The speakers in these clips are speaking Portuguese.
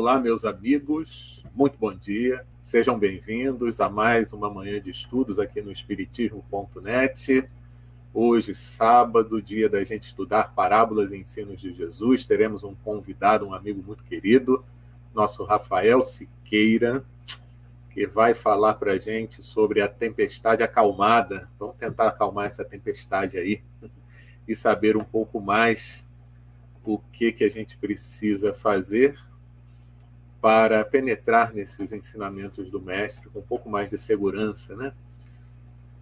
Olá, meus amigos, muito bom dia, sejam bem-vindos a mais uma manhã de estudos aqui no Espiritismo.net. Hoje, sábado, dia da gente estudar parábolas e ensinos de Jesus, teremos um convidado, um amigo muito querido, nosso Rafael Siqueira, que vai falar para a gente sobre a tempestade acalmada. Vamos tentar acalmar essa tempestade aí e saber um pouco mais o que a gente precisa fazer para penetrar nesses ensinamentos do mestre com um pouco mais de segurança, né?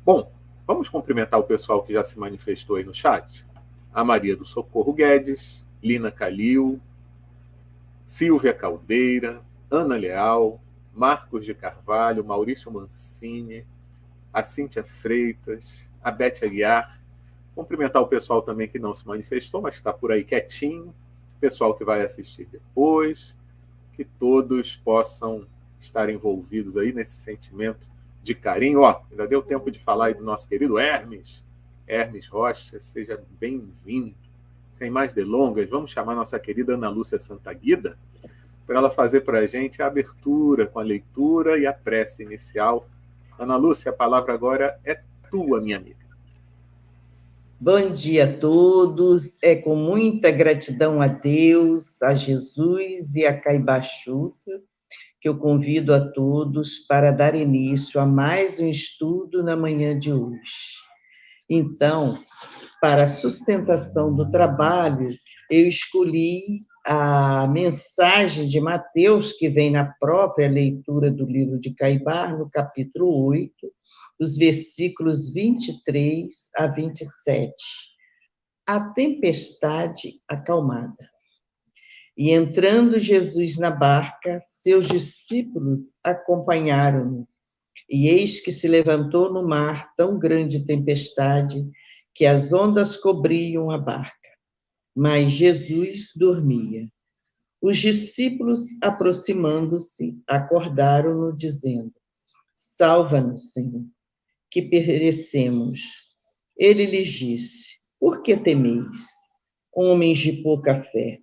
Bom, vamos cumprimentar o pessoal que já se manifestou aí no chat. A Maria do Socorro Guedes, Lina Calil, Silvia Caldeira, Ana Leal, Marcos de Carvalho, Maurício Mancini, a Cíntia Freitas, a Bete Aguiar. Cumprimentar o pessoal também que não se manifestou, mas está por aí quietinho, o pessoal que vai assistir depois, que todos possam estar envolvidos aí nesse sentimento de carinho. Ainda deu tempo de falar aí do nosso querido Hermes Rocha, seja bem-vindo. Sem mais delongas, vamos chamar nossa querida Ana Lúcia Santaguida para ela fazer para a gente a abertura com a leitura e a prece inicial. Ana Lúcia, a palavra agora é tua, minha amiga. Bom dia a todos, é com muita gratidão a Deus, a Jesus e a Caibachuta, que eu convido a todos para dar início a mais um estudo na manhã de hoje. Então, para a sustentação do trabalho, eu escolhi a mensagem de Mateus, que vem na própria leitura do livro de Caibar, no capítulo 8, dos versículos 23 a 27. A tempestade acalmada. E entrando Jesus na barca, seus discípulos acompanharam-no. E eis que se levantou no mar tão grande tempestade que as ondas cobriam a barca. Mas Jesus dormia. Os discípulos, aproximando-se, acordaram-no, dizendo: Salva-nos, Senhor, que perecemos. Ele lhes disse: Por que temeis, homens de pouca fé?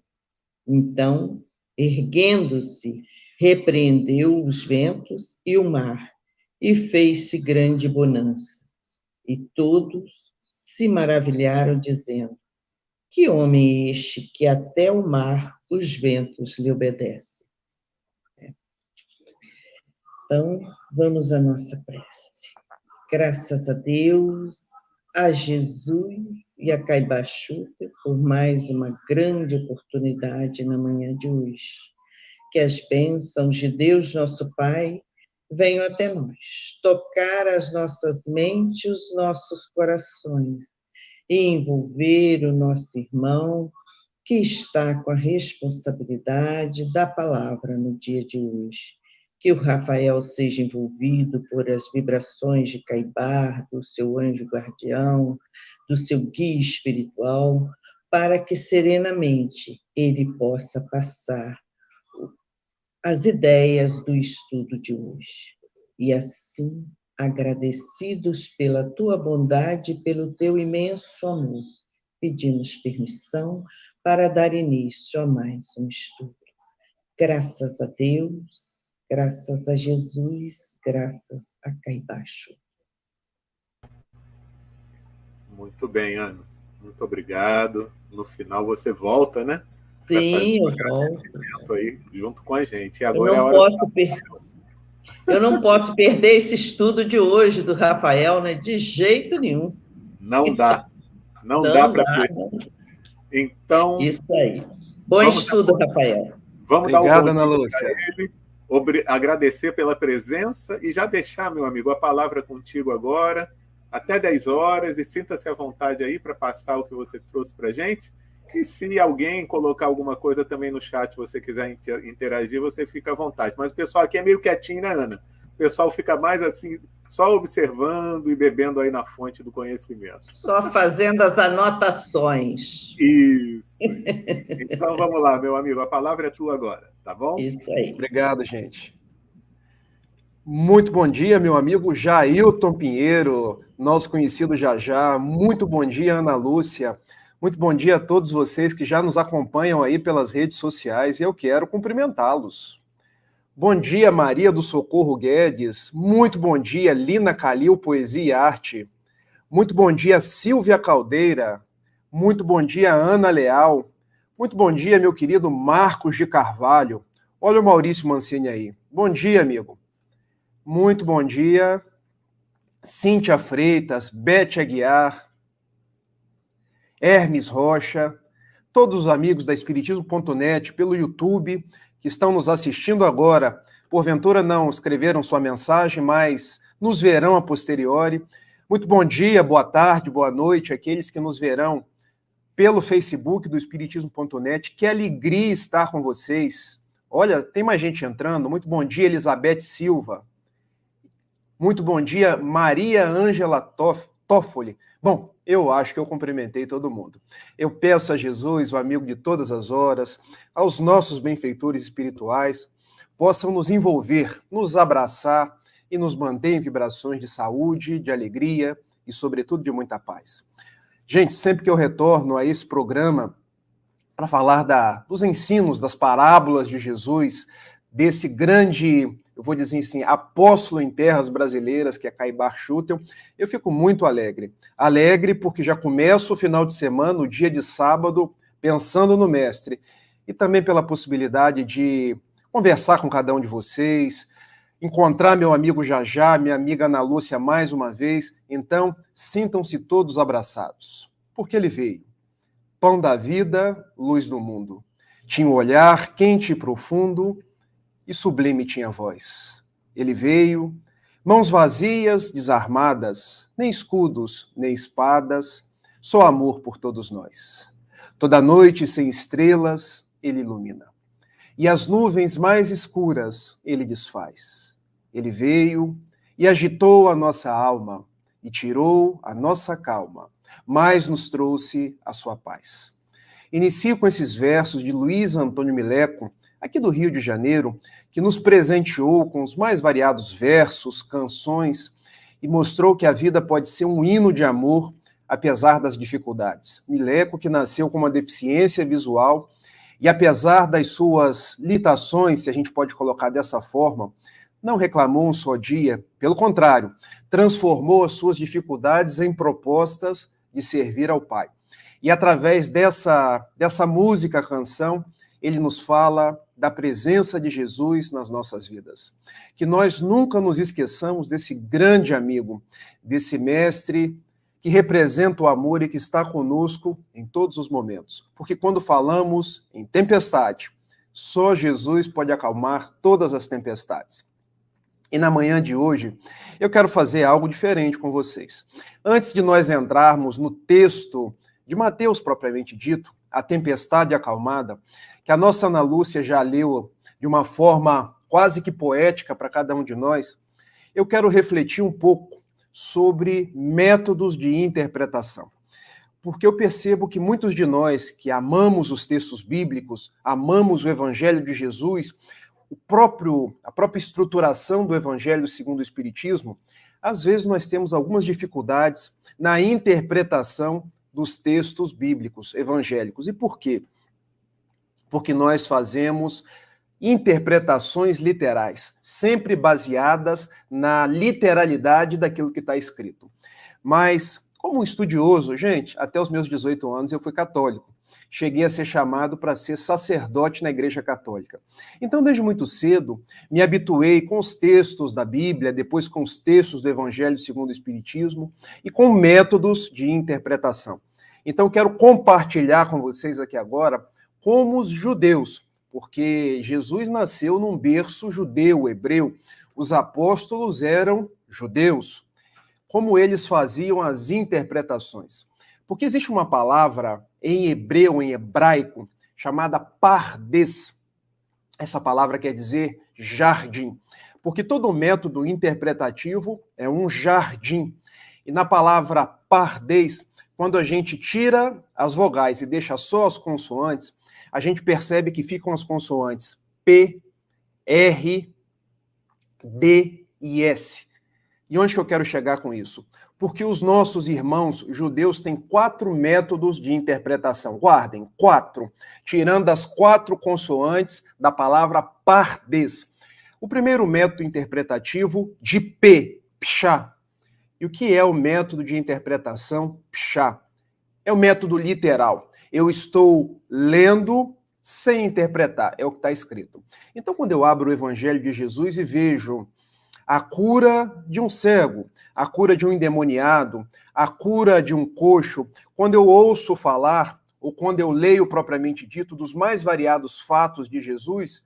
Então, erguendo-se, repreendeu os ventos e o mar, e fez-se grande bonança. E todos se maravilharam, dizendo: Que homem é este que até o mar, os ventos lhe obedecem? Então, vamos à nossa prece. Graças a Deus, a Jesus e a Caibachuta por mais uma grande oportunidade na manhã de hoje. Que as bênçãos de Deus, nosso Pai, venham até nós, tocar as nossas mentes, os nossos corações, e envolver o nosso irmão que está com a responsabilidade da palavra no dia de hoje. Que o Rafael seja envolvido por as vibrações de Caibar, do seu anjo guardião, do seu guia espiritual, para que serenamente ele possa passar as ideias do estudo de hoje. E assim, agradecidos pela tua bondade e pelo teu imenso amor, pedimos permissão para dar início a mais um estudo. Graças a Deus, graças a Jesus, graças a Caibacho. Muito bem, Ana. Muito obrigado. No final você volta, né? Sim, eu volto. Aí, junto com a gente. E agora é a hora eu não posso perder esse estudo de hoje do Rafael, né? De jeito nenhum. Não dá. Não dá para perder. Então. Isso aí. Bom estudo, Rafael. Vamos dar Obrigado, um Ana bom dia Lúcia. para ele, agradecer pela presença e já deixar, meu amigo, a palavra contigo agora, até 10 horas, e sinta-se à vontade aí para passar o que você trouxe para a gente. E se alguém colocar alguma coisa também no chat, você quiser interagir, você fica à vontade. Mas o pessoal aqui é meio quietinho, né, Ana? O pessoal fica mais assim, só observando e bebendo aí na fonte do conhecimento. Só fazendo as anotações. Isso. Então vamos lá, meu amigo, a palavra é tua agora, tá bom? Isso aí. Obrigado, gente. Muito bom dia, meu amigo Jailton Pinheiro, nosso conhecido Jajá. Muito bom dia, Ana Lúcia. Muito bom dia a todos vocês que já nos acompanham aí pelas redes sociais, e eu quero cumprimentá-los. Bom dia, Maria do Socorro Guedes. Muito bom dia, Lina Calil, Poesia e Arte. Muito bom dia, Silvia Caldeira. Muito bom dia, Ana Leal. Muito bom dia, meu querido Marcos de Carvalho. Olha o Maurício Mancini aí. Bom dia, amigo. Muito bom dia. Cíntia Freitas, Bete Aguiar, Hermes Rocha, todos os amigos da Espiritismo.net pelo YouTube que estão nos assistindo agora, porventura não escreveram sua mensagem, mas nos verão a posteriori. Muito bom dia, boa tarde, boa noite àqueles que nos verão pelo Facebook do Espiritismo.net. Que alegria estar com vocês. Olha, tem mais gente entrando. Muito bom dia, Elizabeth Silva. Muito bom dia, Maria Ângela Toffoli. Bom, eu acho que eu cumprimentei todo mundo. Eu peço a Jesus, o amigo de todas as horas, aos nossos benfeitores espirituais, possam nos envolver, nos abraçar e nos manter em vibrações de saúde, de alegria e, sobretudo, de muita paz. Gente, sempre que eu retorno a esse programa para falar dos ensinos, das parábolas de Jesus, desse grande, eu vou dizer assim, apóstolo em terras brasileiras, que é Caibar Schutel, eu fico muito alegre. Alegre porque já começo o final de semana, o dia de sábado, pensando no mestre. E também pela possibilidade de conversar com cada um de vocês, encontrar meu amigo Jajá, minha amiga Ana Lúcia mais uma vez. Então, sintam-se todos abraçados. Porque ele veio. Pão da vida, luz do mundo. Tinha um olhar quente e profundo, e sublime tinha voz. Ele veio, mãos vazias, desarmadas, nem escudos, nem espadas, só amor por todos nós. Toda noite sem estrelas, ele ilumina. E as nuvens mais escuras, ele desfaz. Ele veio e agitou a nossa alma, e tirou a nossa calma, mas nos trouxe a sua paz. Inicio com esses versos de Luiz Antônio Mileco, aqui do Rio de Janeiro, que nos presenteou com os mais variados versos, canções, e mostrou que a vida pode ser um hino de amor, apesar das dificuldades. Mileco, que nasceu com uma deficiência visual, e apesar das suas limitações, se a gente pode colocar dessa forma, não reclamou um só dia, pelo contrário, transformou as suas dificuldades em propostas de servir ao Pai. E através dessa música, canção, ele nos fala da presença de Jesus nas nossas vidas. Que nós nunca nos esqueçamos desse grande amigo, desse mestre que representa o amor e que está conosco em todos os momentos. Porque quando falamos em tempestade, só Jesus pode acalmar todas as tempestades. E na manhã de hoje, eu quero fazer algo diferente com vocês. Antes de nós entrarmos no texto de Mateus propriamente dito, a tempestade acalmada, que a nossa Ana Lúcia já leu de uma forma quase que poética para cada um de nós, eu quero refletir um pouco sobre métodos de interpretação. Porque eu percebo que muitos de nós que amamos os textos bíblicos, amamos o Evangelho de Jesus, a própria estruturação do Evangelho segundo o Espiritismo, às vezes nós temos algumas dificuldades na interpretação dos textos bíblicos evangélicos. E por quê? Porque nós fazemos interpretações literais, sempre baseadas na literalidade daquilo que está escrito. Mas, como um estudioso, gente, até os meus 18 anos eu fui católico. Cheguei a ser chamado para ser sacerdote na Igreja Católica. Então, desde muito cedo, me habituei com os textos da Bíblia, depois com os textos do Evangelho segundo o Espiritismo e com métodos de interpretação. Então, quero compartilhar com vocês aqui agora como os judeus, porque Jesus nasceu num berço judeu, hebreu. Os apóstolos eram judeus. Como eles faziam as interpretações? Porque existe uma palavra em hebreu, em hebraico, chamada pardes. Essa palavra quer dizer jardim, porque todo método interpretativo é um jardim. E na palavra pardes, quando a gente tira as vogais e deixa só as consoantes, a gente percebe que ficam as consoantes P, R, D e S. E onde que eu quero chegar com isso? Porque os nossos irmãos judeus têm 4 métodos de interpretação. Guardem, 4, tirando as 4 consoantes da palavra pardes. O primeiro método interpretativo de P, pshá. E o que é o método de interpretação pshá? É o método literal. Eu estou lendo sem interpretar, é o que está escrito. Então, quando eu abro o Evangelho de Jesus e vejo a cura de um cego, a cura de um endemoniado, a cura de um coxo, quando eu ouço falar, ou quando eu leio propriamente dito, dos mais variados fatos de Jesus,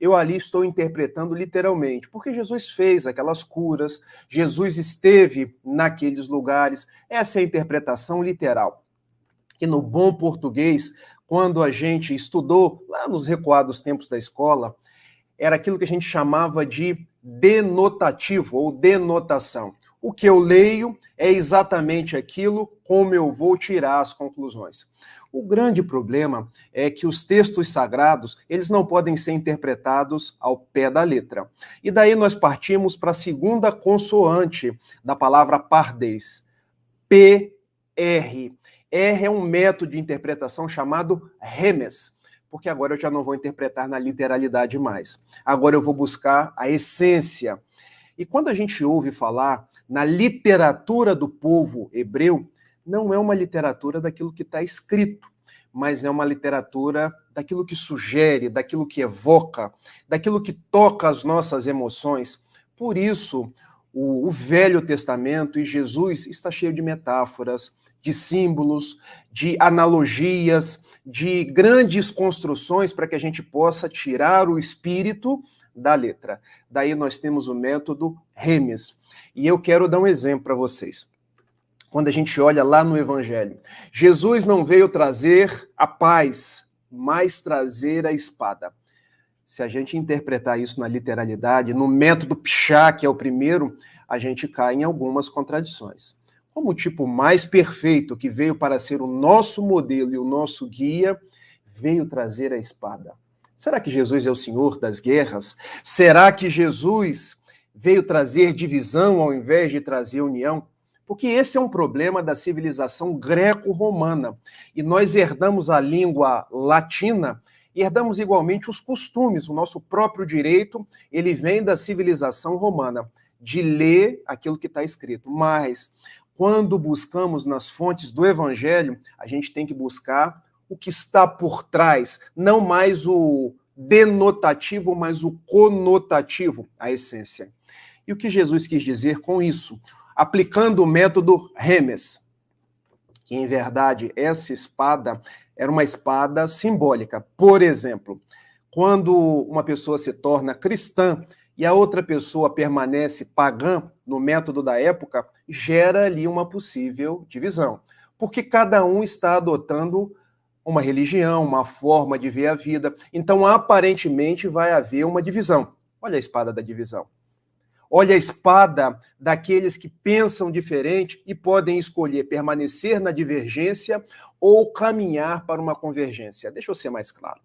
eu ali estou interpretando literalmente, porque Jesus fez aquelas curas, Jesus esteve naqueles lugares, essa é a interpretação literal. Que no bom português, quando a gente estudou lá nos recuados tempos da escola, era aquilo que a gente chamava de denotativo ou denotação. O que eu leio é exatamente aquilo como eu vou tirar as conclusões. O grande problema é que os textos sagrados, eles não podem ser interpretados ao pé da letra. E daí nós partimos para a segunda consoante da palavra pardes, P-R. R é um método de interpretação chamado remes, porque agora eu já não vou interpretar na literalidade mais. Agora eu vou buscar a essência. E quando a gente ouve falar na literatura do povo hebreu, não é uma literatura daquilo que está escrito, mas é uma literatura daquilo que sugere, daquilo que evoca, daquilo que toca as nossas emoções. Por isso, o Velho Testamento e Jesus está cheio de metáforas, de símbolos, de analogias, de grandes construções para que a gente possa tirar o espírito da letra. Daí nós temos o método remes. E eu quero dar um exemplo para vocês. Quando a gente olha lá no Evangelho, Jesus não veio trazer a paz, mas trazer a espada. Se a gente interpretar isso na literalidade, no método pshá, que é o primeiro, a gente cai em algumas contradições. Como o tipo mais perfeito, que veio para ser o nosso modelo e o nosso guia, veio trazer a espada. Será que Jesus é o Senhor das guerras? Será que Jesus veio trazer divisão ao invés de trazer união? Porque esse é um problema da civilização greco-romana. E nós herdamos a língua latina e herdamos igualmente os costumes. O nosso próprio direito, ele vem da civilização romana, de ler aquilo que está escrito. Mas quando buscamos nas fontes do Evangelho, a gente tem que buscar o que está por trás, não mais o denotativo, mas o conotativo, a essência. E o que Jesus quis dizer com isso? Aplicando o método remes, que em verdade essa espada era uma espada simbólica. Por exemplo, quando uma pessoa se torna cristã e a outra pessoa permanece pagã, no método da época, gera ali uma possível divisão. Porque cada um está adotando uma religião, uma forma de ver a vida. Então, aparentemente, vai haver uma divisão. Olha a espada da divisão. Olha a espada daqueles que pensam diferente e podem escolher permanecer na divergência ou caminhar para uma convergência. Deixa eu ser mais claro.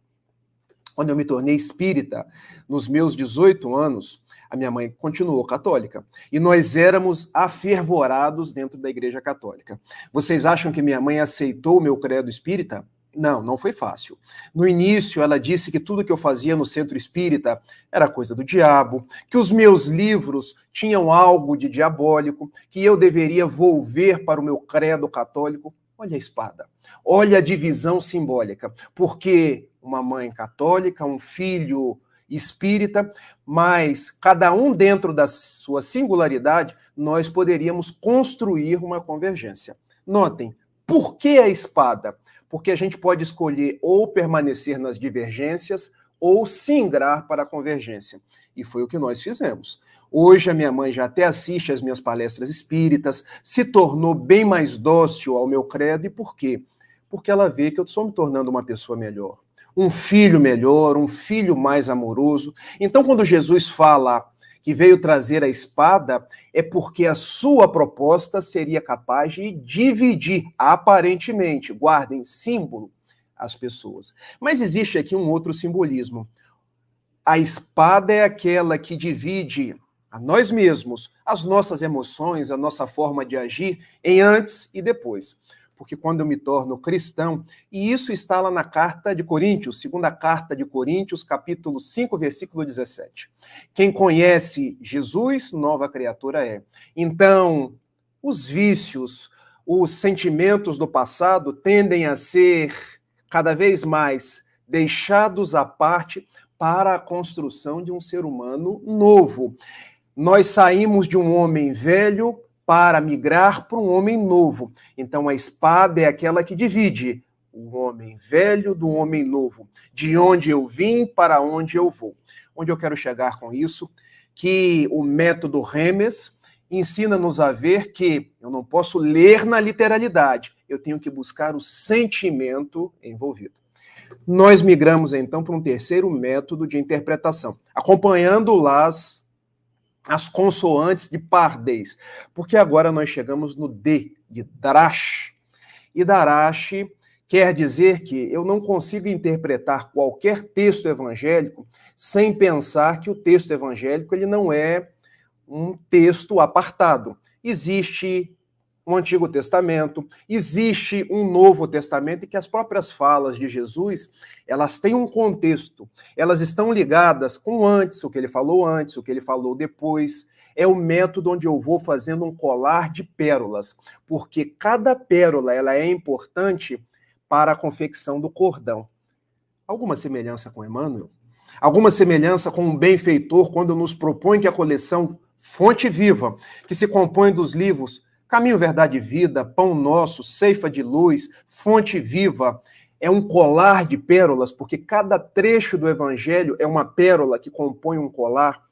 Quando eu me tornei espírita, nos meus 18 anos, a minha mãe continuou católica. E nós éramos afervorados dentro da Igreja Católica. Vocês acham que minha mãe aceitou o meu credo espírita? Não, não foi fácil. No início, ela disse que tudo que eu fazia no centro espírita era coisa do diabo, que os meus livros tinham algo de diabólico, que eu deveria volver para o meu credo católico. Olha a espada. Olha a divisão simbólica. Porque uma mãe católica, um filho espírita, mas cada um dentro da sua singularidade, nós poderíamos construir uma convergência. Notem, por que a espada? Porque a gente pode escolher ou permanecer nas divergências ou singrar para a convergência. E foi o que nós fizemos. Hoje a minha mãe já até assiste às minhas palestras espíritas, se tornou bem mais dócil ao meu credo. E por quê? Porque ela vê que eu estou me tornando uma pessoa melhor, um filho melhor, um filho mais amoroso. Então, quando Jesus fala que veio trazer a espada, é porque a sua proposta seria capaz de dividir, aparentemente, guardem, símbolo, as pessoas. Mas existe aqui um outro simbolismo. A espada é aquela que divide a nós mesmos, as nossas emoções, a nossa forma de agir em antes e depois. Porque quando eu me torno cristão, e isso está lá na carta de Coríntios, segunda carta de Coríntios, capítulo 5, versículo 17. Quem conhece Jesus, nova criatura é. Então, os vícios, os sentimentos do passado tendem a ser cada vez mais deixados à parte para a construção de um ser humano novo. Nós saímos de um homem velho para migrar para um homem novo. Então, a espada é aquela que divide o homem velho do homem novo, de onde eu vim para onde eu vou. Onde eu quero chegar com isso? Que o método Remes ensina-nos a ver que eu não posso ler na literalidade, eu tenho que buscar o sentimento envolvido. Nós migramos, então, para um terceiro método de interpretação, acompanhando lá as consoantes de Pardês, porque agora nós chegamos no D, de Darash. E Darash quer dizer que eu não consigo interpretar qualquer texto evangélico sem pensar que o texto evangélico ele não é um texto apartado. Existe um Antigo Testamento, existe um Novo Testamento, e que as próprias falas de Jesus, elas têm um contexto, elas estão ligadas com antes, o que ele falou depois. É o método onde eu vou fazendo um colar de pérolas, porque cada pérola ela é importante para a confecção do cordão. Alguma semelhança com Emmanuel? Alguma semelhança com um benfeitor quando nos propõe que a coleção Fonte Viva, que se compõe dos livros Caminho, Verdade e Vida, Pão Nosso, Ceifa de Luz, Fonte Viva, é um colar de pérolas, porque cada trecho do Evangelho é uma pérola que compõe um colar,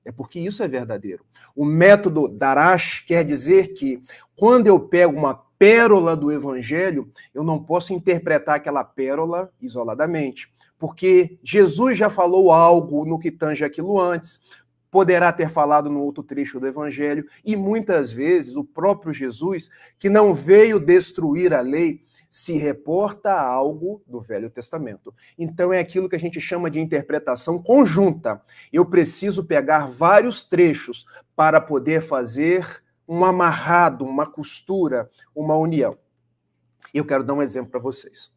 é porque isso é verdadeiro. O método Darash quer dizer que, quando eu pego uma pérola do Evangelho, eu não posso interpretar aquela pérola isoladamente, porque Jesus já falou algo no que tange aquilo antes, poderá ter falado no outro trecho do Evangelho, e muitas vezes o próprio Jesus, que não veio destruir a lei, se reporta a algo do Velho Testamento. Então é aquilo que a gente chama de interpretação conjunta. Eu preciso pegar vários trechos para poder fazer um amarrado, uma costura, uma união. Eu quero dar um exemplo para vocês.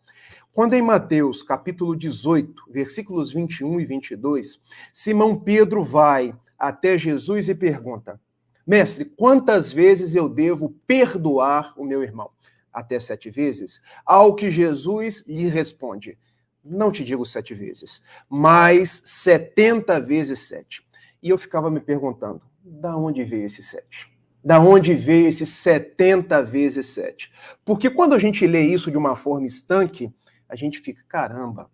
Quando em Mateus, capítulo 18, versículos 21 e 22, Simão Pedro vai até Jesus e pergunta: Mestre, quantas vezes eu devo perdoar o meu irmão? Até 7 vezes? Ao que Jesus lhe responde: não te digo 7 vezes, mas 70 vezes 7. E eu ficava me perguntando, da onde veio esse 7? Da onde veio esse 70 vezes 7? Porque quando a gente lê isso de uma forma estanque, a gente fica, caramba,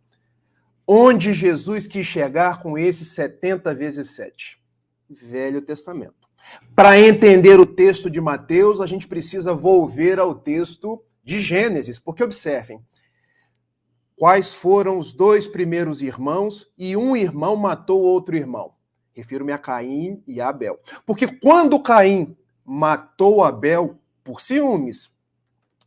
onde Jesus quis chegar com esse 70 vezes 7? Velho Testamento. Para entender o texto de Mateus, a gente precisa volver ao texto de Gênesis, porque observem, quais foram os 2 primeiros irmãos e um irmão matou outro irmão? Refiro-me a Caim e a Abel. Porque quando Caim matou Abel por ciúmes,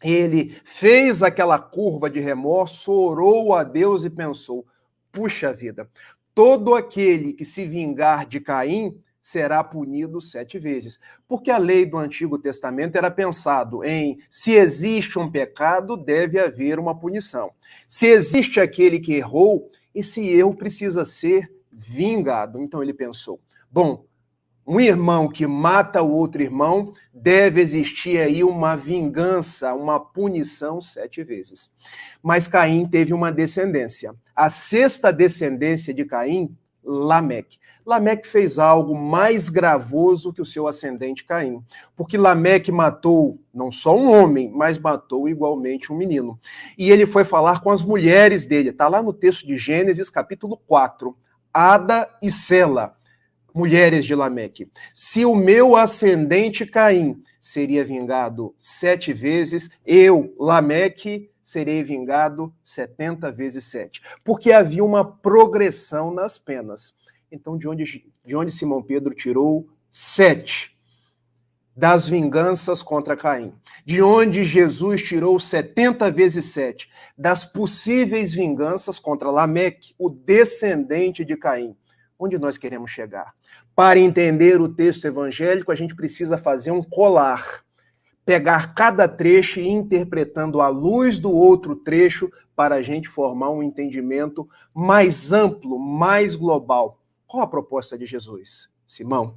ele fez aquela curva de remorso, orou a Deus e pensou, puxa vida, todo aquele que se vingar de Caim será punido 7 vezes. Porque a lei do Antigo Testamento era pensado em, se existe um pecado, deve haver uma punição. Se existe aquele que errou, esse erro precisa ser vingado. Então ele pensou, bom, um irmão que mata o outro irmão, deve existir aí uma vingança, uma punição 7 vezes. Mas Caim teve uma descendência. A 6ª descendência de Caim, Lameque. Lameque fez algo mais gravoso que o seu ascendente Caim, porque Lameque matou não só um homem, mas matou igualmente um menino. E ele foi falar com as mulheres dele, está lá no texto de Gênesis, capítulo 4, Ada e Sela, mulheres de Lameque. Se o meu ascendente Caim seria vingado 7 vezes, eu, Lameque, serei vingado 70 vezes 7. Porque havia uma progressão nas penas. Então, de onde Simão Pedro tirou 7 das vinganças contra Caim? De onde Jesus tirou 70 vezes 7 das possíveis vinganças contra Lameque, o descendente de Caim? Onde nós queremos chegar? Para entender o texto evangélico, a gente precisa fazer um colar. Pegar cada trecho e ir interpretando à luz do outro trecho para a gente formar um entendimento mais amplo, mais global. Qual a proposta de Jesus? Simão,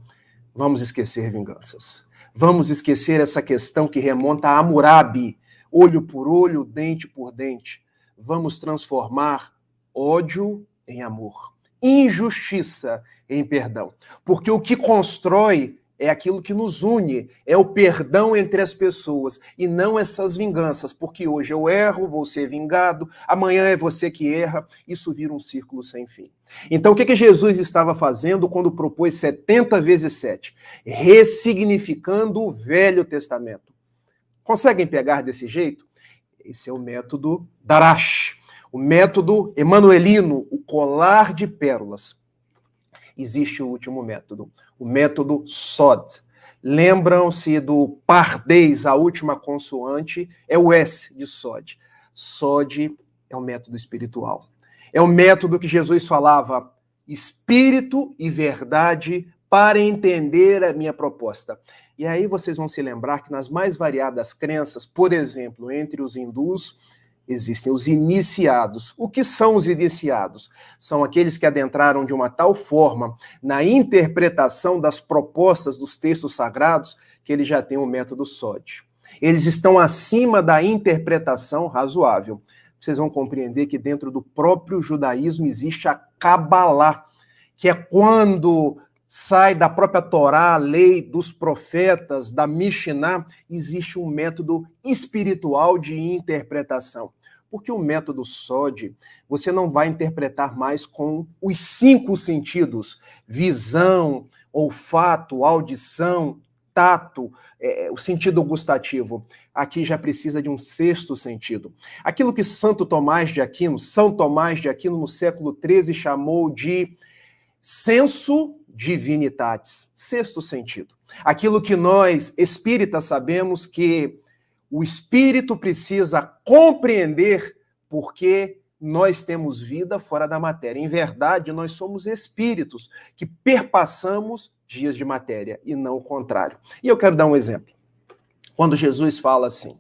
vamos esquecer vinganças. Vamos esquecer essa questão que remonta a Hammurabi, olho por olho, dente por dente. Vamos transformar ódio em amor, injustiça em perdão. Porque o que constrói é aquilo que nos une, é o perdão entre as pessoas, e não essas vinganças, porque hoje eu erro, vou ser vingado, amanhã é você que erra, isso vira um círculo sem fim. Então, o que Jesus estava fazendo quando propôs 70 vezes 7? Ressignificando o Velho Testamento. Conseguem pegar desse jeito? Esse é o método Darash, o método emanuelino, o colar de pérolas. Existe o último método, o método Sod. Lembram-se do pardês, a última consoante é o S de Sod. Sod é o método espiritual. É o método que Jesus falava, espírito e verdade, para entender a minha proposta. E aí vocês vão se lembrar que nas mais variadas crenças, por exemplo, entre os hindus, existem os iniciados. O que são os iniciados? São aqueles que adentraram de uma tal forma na interpretação das propostas dos textos sagrados que eles já têm o método Sod. Eles estão acima da interpretação razoável. Vocês vão compreender que dentro do próprio judaísmo existe a Kabbalah, que é quando sai da própria Torá, a lei dos profetas, da Mishnah, existe um método espiritual de interpretação. Porque o método Sod, você não vai interpretar mais com os 5 sentidos, visão, olfato, audição, tato, o sentido gustativo. Aqui já precisa de um 6º sentido. Aquilo que São Tomás de Aquino, no século XIII, chamou de sensu divinitatis, 6º sentido. Aquilo que nós, espíritas, sabemos que o espírito precisa compreender porque nós temos vida fora da matéria. Em verdade, nós somos espíritos que perpassamos dias de matéria e não o contrário. E eu quero dar um exemplo. Quando Jesus fala assim,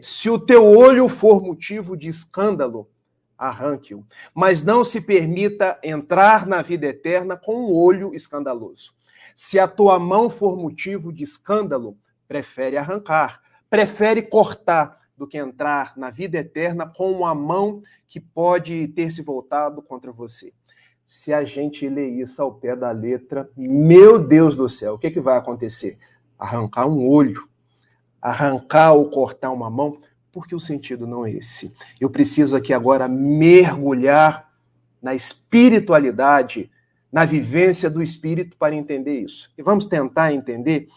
se o teu olho for motivo de escândalo, arranque-o, mas não se permita entrar na vida eterna com um olho escandaloso. Se a tua mão for motivo de escândalo, prefere arrancar, prefere cortar do que entrar na vida eterna com uma mão que pode ter se voltado contra você. Se a gente ler isso ao pé da letra, meu Deus do céu, o que vai acontecer? Arrancar um olho, arrancar ou cortar uma mão, porque o sentido não é esse. Eu preciso aqui agora mergulhar na espiritualidade, na vivência do espírito para entender isso. E vamos tentar entender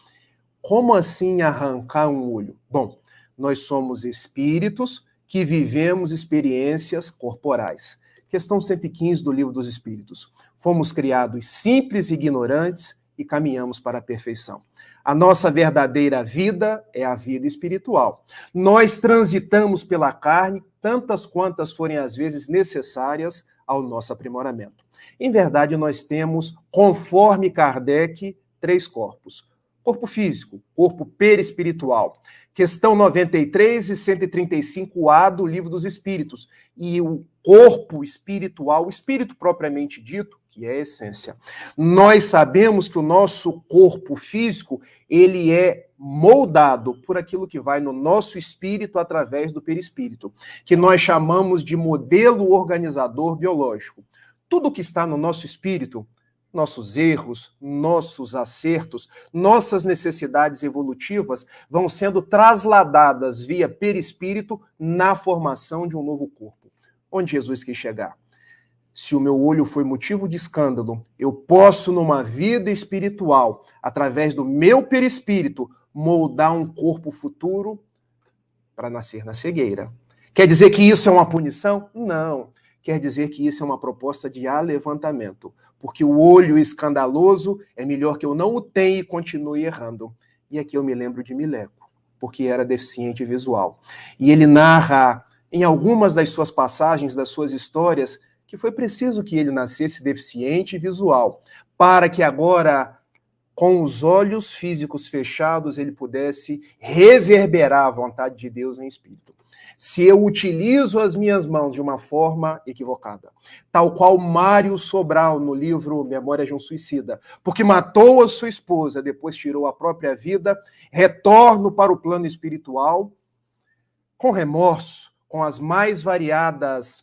como assim arrancar um olho. Bom, nós somos espíritos que vivemos experiências corporais. Questão 115 do Livro dos Espíritos. Fomos criados simples e ignorantes e caminhamos para a perfeição. A nossa verdadeira vida é a vida espiritual. Nós transitamos pela carne tantas quantas forem as vezes necessárias ao nosso aprimoramento. Em verdade, nós temos, conforme Kardec, 3 corpos. Corpo físico, corpo perispiritual. Questão 93 e 135A do Livro dos Espíritos. E o corpo espiritual, o espírito propriamente dito, que é a essência. Nós sabemos que o nosso corpo físico, ele é moldado por aquilo que vai no nosso espírito através do perispírito, que nós chamamos de modelo organizador biológico. tudo que está no nosso espírito, nossos erros, nossos acertos, nossas necessidades evolutivas vão sendo trasladadas via perispírito na formação de um novo corpo. Onde Jesus quis chegar? Se o meu olho foi motivo de escândalo, eu posso, numa vida espiritual, através do meu perispírito, moldar um corpo futuro para nascer na cegueira. Quer dizer que isso é uma punição? Não. Quer dizer que isso é uma proposta de alevantamento. Porque o olho escandaloso é melhor que eu não o tenha e continue errando. E aqui eu me lembro de Mileco, porque era deficiente visual. E ele narra, em algumas das suas passagens, das suas histórias, que foi preciso que ele nascesse deficiente visual, para que agora, com os olhos físicos fechados, ele pudesse reverberar a vontade de Deus em espírito. Se eu utilizo as minhas mãos de uma forma equivocada, tal qual Mário Sobral no livro Memórias de um Suicida, porque matou a sua esposa, depois tirou a própria vida, retorno para o plano espiritual com remorso, com as mais variadas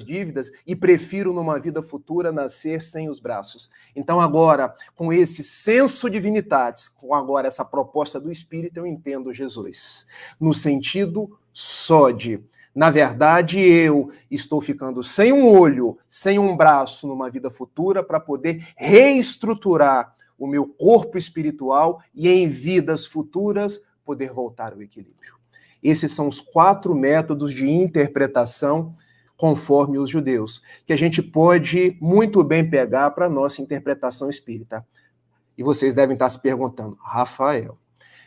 dívidas e prefiro numa vida futura nascer sem os braços. Então agora, com esse senso divinitatis, com agora essa proposta do Espírito, eu entendo Jesus. No sentido só de, na verdade, eu estou ficando sem um olho, sem um braço numa vida futura para poder reestruturar o meu corpo espiritual e em vidas futuras poder voltar ao equilíbrio. Esses são os 4 métodos de interpretação conforme os judeus, que a gente pode muito bem pegar para a nossa interpretação espírita. E vocês devem estar se perguntando, Rafael,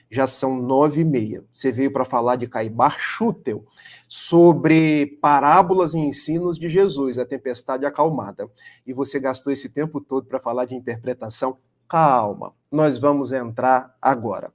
já são 9h30, você veio para falar de Caibar Schutel, sobre parábolas e ensinos de Jesus, a tempestade acalmada, e você gastou esse tempo todo para falar de interpretação? Calma, nós vamos entrar agora.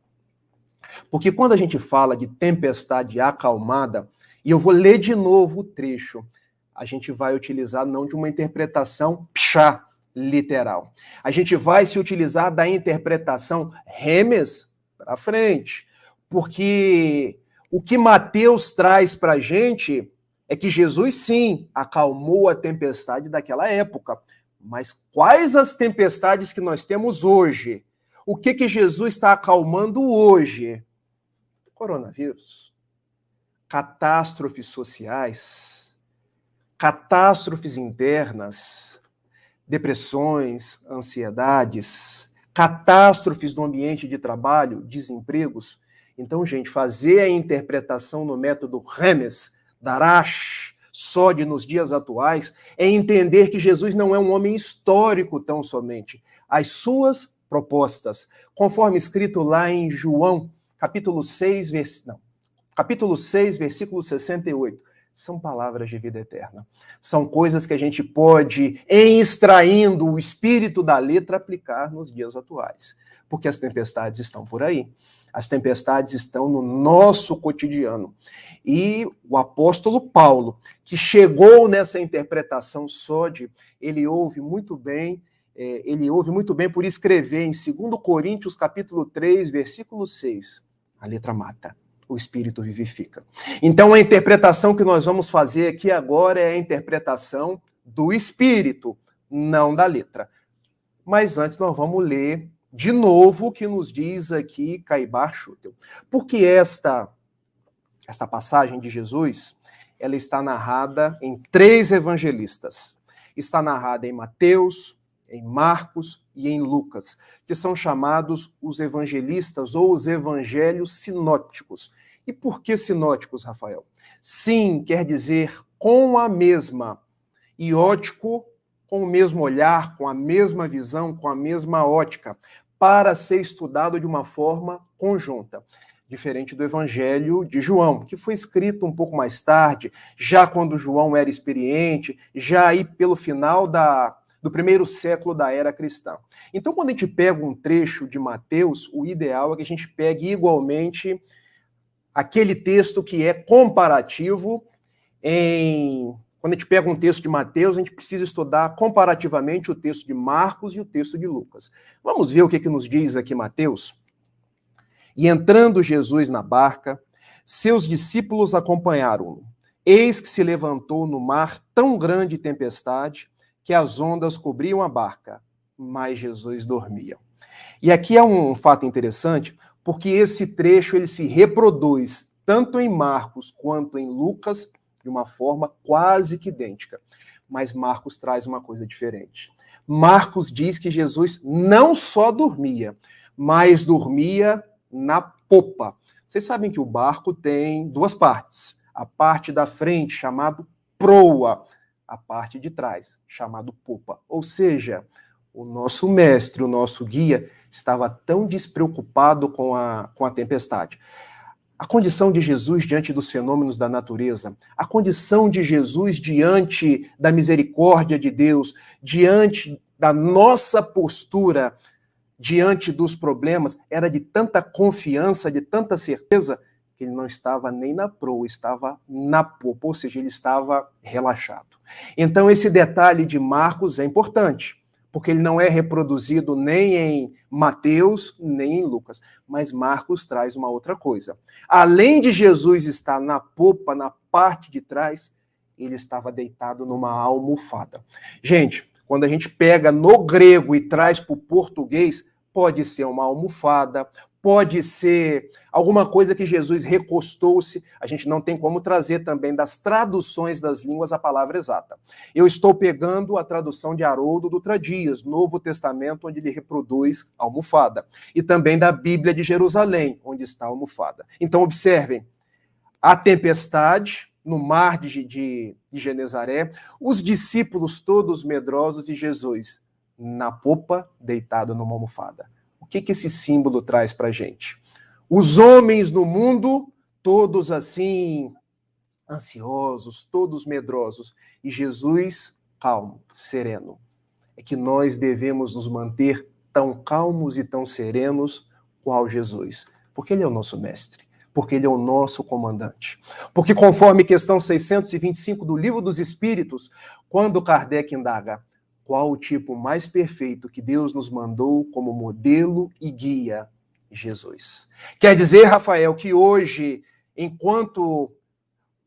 Porque quando a gente fala de tempestade acalmada, e eu vou ler de novo o trecho, a gente vai utilizar não de uma interpretação pshá, literal. A gente vai se utilizar da interpretação remes para frente. Porque o que Mateus traz para a gente é que Jesus, sim, acalmou a tempestade daquela época. Mas quais as tempestades que nós temos hoje? O que Jesus está acalmando hoje? Coronavírus. Catástrofes sociais, catástrofes internas, depressões, ansiedades, catástrofes no ambiente de trabalho, desempregos. Então, gente, fazer a interpretação no método Remes, Darash, Sode nos dias atuais, é entender que Jesus não é um homem histórico tão somente. As suas propostas, conforme escrito lá em João, capítulo 6, versículo 68, são palavras de vida eterna. São coisas que a gente pode, em extraindo o espírito da letra, aplicar nos dias atuais. Porque as tempestades estão por aí. As tempestades estão no nosso cotidiano. E o apóstolo Paulo, que chegou nessa interpretação sóde, ele ouve muito bem por escrever em 2 Coríntios, capítulo 3, versículo 6, a letra mata, o espírito vivifica. Então a interpretação que nós vamos fazer aqui agora é a interpretação do espírito, não da letra. Mas antes nós vamos ler de novo o que nos diz aqui Caibar Schutel. Porque esta passagem de Jesus, ela está narrada em 3 evangelistas. Está narrada em Mateus, em Marcos e em Lucas, que são chamados os evangelistas ou os evangelhos sinóticos. E por que sinóticos, Rafael? Sim, quer dizer com a mesma, iótico, com o mesmo olhar, com a mesma visão, com a mesma ótica, para ser estudado de uma forma conjunta. Diferente do Evangelho de João, que foi escrito um pouco mais tarde, já quando João era experiente, já aí pelo final do 1º século da era cristã. Então, quando a gente pega um trecho de Mateus, o ideal é que a gente pegue igualmente aquele texto que é comparativo Quando a gente pega um texto de Mateus, a gente precisa estudar comparativamente o texto de Marcos e o texto de Lucas. Vamos ver o que nos diz aqui Mateus? E entrando Jesus na barca, seus discípulos acompanharam-no. Eis que se levantou no mar tão grande tempestade que as ondas cobriam a barca, mas Jesus dormia. E aqui é um fato interessante, porque esse trecho ele se reproduz tanto em Marcos quanto em Lucas de uma forma quase que idêntica. Mas Marcos traz uma coisa diferente. Marcos diz que Jesus não só dormia, mas dormia na popa. Vocês sabem que o barco tem duas partes. A parte da frente, chamado proa, a parte de trás, chamado popa. Ou seja, o nosso mestre, o nosso guia, estava tão despreocupado com a tempestade. A condição de Jesus diante dos fenômenos da natureza, a condição de Jesus diante da misericórdia de Deus, diante da nossa postura, diante dos problemas, era de tanta confiança, de tanta certeza, que ele não estava nem na proa, estava na popa, ou seja, ele estava relaxado. Então, esse detalhe de Marcos é importante, porque ele não é reproduzido nem em Mateus, nem em Lucas. Mas Marcos traz uma outra coisa. Além de Jesus estar na popa, na parte de trás, ele estava deitado numa almofada. Gente, quando a gente pega no grego e traz para o português, pode ser uma almofada, pode ser alguma coisa que Jesus recostou-se. A gente não tem como trazer também das traduções das línguas a palavra exata. Eu estou pegando a tradução de Haroldo Dutra Dias, Novo Testamento, onde ele reproduz a almofada. E também da Bíblia de Jerusalém, onde está a almofada. Então, observem, a tempestade no mar de Genezaré, os discípulos todos medrosos e Jesus na popa, deitado numa almofada. O que esse símbolo traz para a gente? Os homens no mundo, todos assim, ansiosos, todos medrosos, e Jesus calmo, sereno. É que nós devemos nos manter tão calmos e tão serenos qual Jesus, porque ele é o nosso mestre, porque ele é o nosso comandante. Porque conforme questão 625 do Livro dos Espíritos, quando Kardec indaga qual o tipo mais perfeito que Deus nos mandou como modelo e guia? Jesus. Quer dizer, Rafael, que hoje, enquanto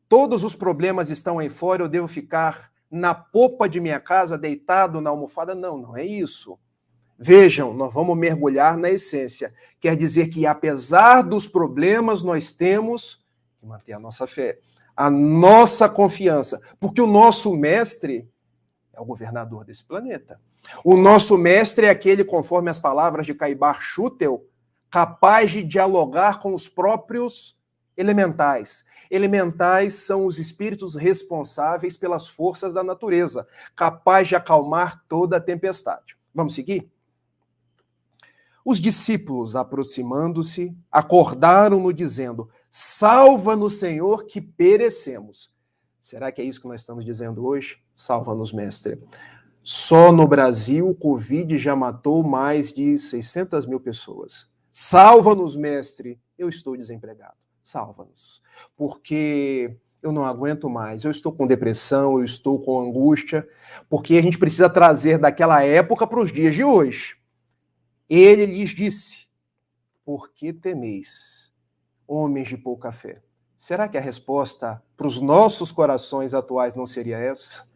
todos os problemas estão aí fora, eu devo ficar na popa de minha casa, deitado na almofada? Não, não é isso. Vejam, nós vamos mergulhar na essência. Quer dizer que, apesar dos problemas, nós temos que manter a nossa fé, a nossa confiança, porque o nosso mestre é o governador desse planeta. O nosso mestre é aquele, conforme as palavras de Caibar Schutel, capaz de dialogar com os próprios elementais. Elementais são os espíritos responsáveis pelas forças da natureza, capaz de acalmar toda a tempestade. Vamos seguir? Os discípulos, aproximando-se, acordaram-no dizendo: salva-nos, Senhor, que perecemos. Será que é isso que nós estamos dizendo hoje? Salva-nos, mestre. Só no Brasil, o Covid já matou mais de 600 mil pessoas. Salva-nos, mestre. Eu estou desempregado. Salva-nos. Porque eu não aguento mais. Eu estou com depressão, eu estou com angústia. Porque a gente precisa trazer daquela época para os dias de hoje. Ele lhes disse: por que temeis, homens de pouca fé? Será que a resposta para os nossos corações atuais não seria essa?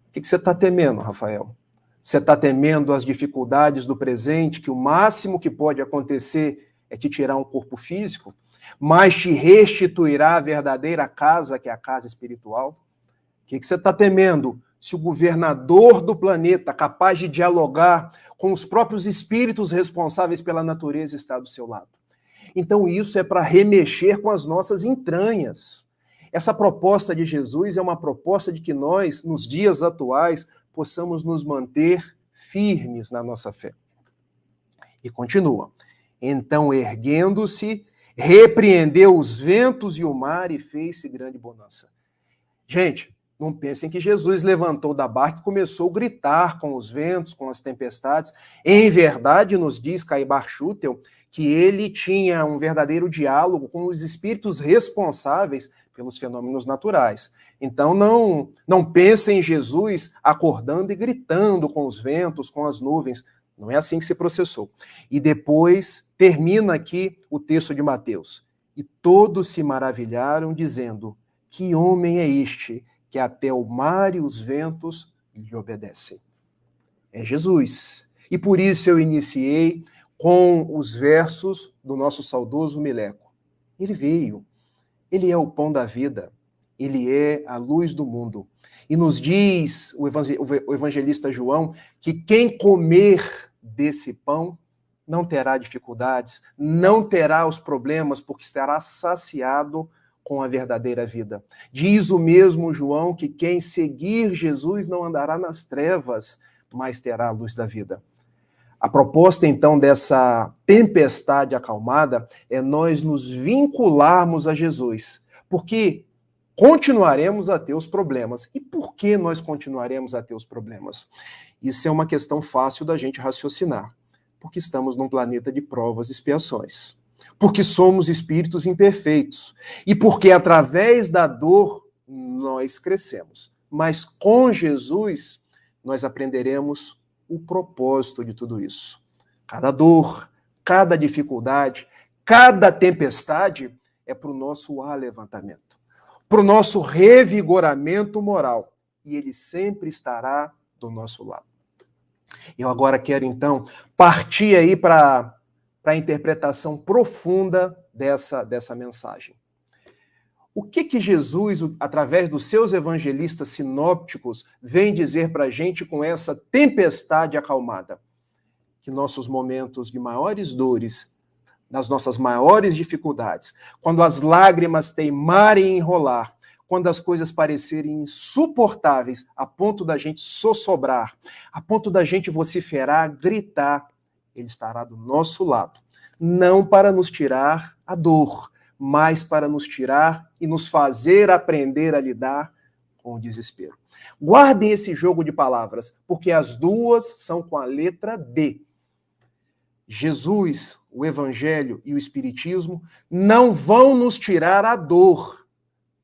O que você está temendo, Rafael? Você está temendo as dificuldades do presente, que o máximo que pode acontecer é te tirar um corpo físico, mas te restituirá a verdadeira casa, que é a casa espiritual? O que você está temendo? Se o governador do planeta, capaz de dialogar com os próprios espíritos responsáveis pela natureza, está do seu lado. Então isso é para remexer com as nossas entranhas. Essa proposta de Jesus é uma proposta de que nós, nos dias atuais, possamos nos manter firmes na nossa fé. E continua. Então, erguendo-se, repreendeu os ventos e o mar e fez-se grande bonança. Gente, não pensem que Jesus levantou da barca e começou a gritar com os ventos, com as tempestades. Em verdade, nos diz Caibar Schutel, que ele tinha um verdadeiro diálogo com os espíritos responsáveis pelos fenômenos naturais. Então, não pensem em Jesus acordando e gritando com os ventos, com as nuvens. Não é assim que se processou. E depois termina aqui o texto de Mateus. E todos se maravilharam, dizendo: Que homem é este que até o mar e os ventos lhe obedecem? É Jesus. E por isso eu iniciei com os versos do nosso saudoso Mileco. Ele veio, ele é o pão da vida, ele é a luz do mundo. E nos diz o evangelista João que quem comer desse pão não terá dificuldades, não terá os problemas, porque estará saciado com a verdadeira vida. Diz o mesmo João que quem seguir Jesus não andará nas trevas, mas terá a luz da vida. A proposta, então, dessa tempestade acalmada é nós nos vincularmos a Jesus, porque continuaremos a ter os problemas. E por que nós continuaremos a ter os problemas? Isso é uma questão fácil da gente raciocinar, porque estamos num planeta de provas e expiações, porque somos espíritos imperfeitos e porque através da dor nós crescemos. Mas com Jesus nós aprenderemos o propósito de tudo isso. Cada dor, cada dificuldade, cada tempestade é para o nosso alevantamento, para o nosso revigoramento moral. E ele sempre estará do nosso lado. Eu agora quero, então, partir aí para a interpretação profunda dessa mensagem. O que Jesus, através dos seus evangelistas sinópticos, vem dizer para a gente com essa tempestade acalmada? Que nossos momentos de maiores dores, nas nossas maiores dificuldades, quando as lágrimas teimarem em enrolar, quando as coisas parecerem insuportáveis, a ponto da gente sossobrar, a ponto da gente vociferar, gritar, ele estará do nosso lado. Não para nos tirar a dor, mas para nos tirar e nos fazer aprender a lidar com o desespero. Guardem esse jogo de palavras, porque as duas são com a letra D. Jesus, o Evangelho e o Espiritismo não vão nos tirar a dor,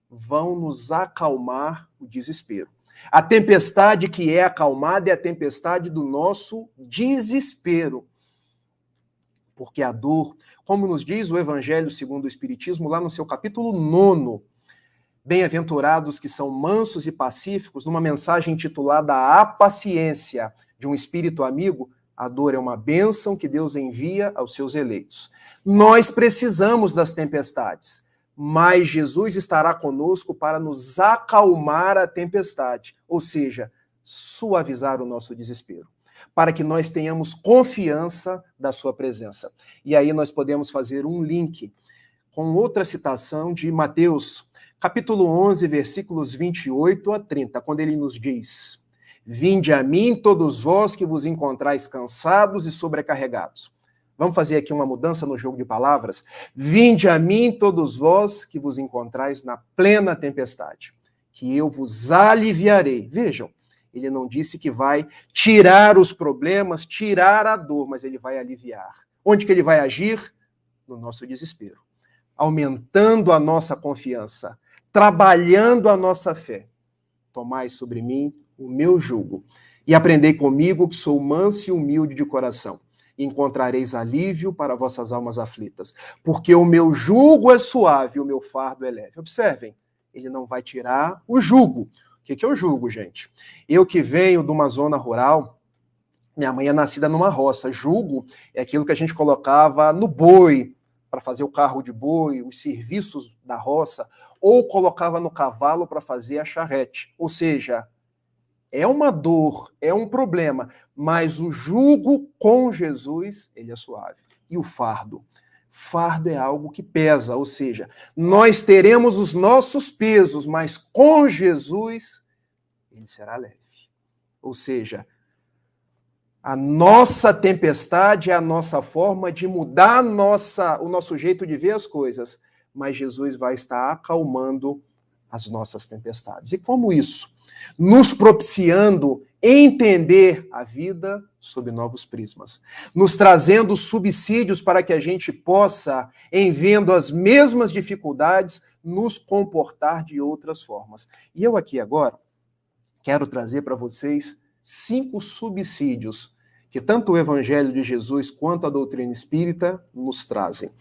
vão nos acalmar o desespero. A tempestade que é acalmada é a tempestade do nosso desespero. Porque a dor, como nos diz o Evangelho segundo o Espiritismo, lá no seu capítulo 9, bem-aventurados que são mansos e pacíficos, numa mensagem intitulada A Paciência de um Espírito Amigo, a dor é uma bênção que Deus envia aos seus eleitos. Nós precisamos das tempestades, mas Jesus estará conosco para nos acalmar a tempestade, ou seja, suavizar o nosso desespero, para que nós tenhamos confiança da sua presença. E aí nós podemos fazer um link com outra citação de Mateus, capítulo 11, versículos 28 a 30, quando ele nos diz: Vinde a mim, todos vós que vos encontrais cansados e sobrecarregados. Vamos fazer aqui uma mudança no jogo de palavras? Vinde a mim, todos vós que vos encontrais na plena tempestade, que eu vos aliviarei. Vejam, ele não disse que vai tirar os problemas, tirar a dor, mas ele vai aliviar. Onde que ele vai agir? No nosso desespero. Aumentando a nossa confiança, trabalhando a nossa fé. Tomai sobre mim o meu jugo e aprendei comigo, que sou manso e humilde de coração. E encontrareis alívio para vossas almas aflitas. Porque o meu jugo é suave e o meu fardo é leve. Observem, ele não vai tirar o jugo. O que é o jugo, gente? Eu que venho de uma zona rural, minha mãe é nascida numa roça. Jugo é aquilo que a gente colocava no boi, para fazer o carro de boi, os serviços da roça, ou colocava no cavalo para fazer a charrete. Ou seja, é uma dor, é um problema, mas o jugo com Jesus, ele é suave. E o fardo? Fardo é algo que pesa, ou seja, nós teremos os nossos pesos, mas com Jesus, ele será leve. Ou seja, a nossa tempestade é a nossa forma de mudar o nosso jeito de ver as coisas, mas Jesus vai estar acalmando as nossas tempestades. E como isso? Nos propiciando entender a vida sob novos prismas, nos trazendo subsídios para que a gente possa, em vendo as mesmas dificuldades, nos comportar de outras formas. E eu aqui agora quero trazer para vocês 5 subsídios que tanto o Evangelho de Jesus quanto a doutrina espírita nos trazem.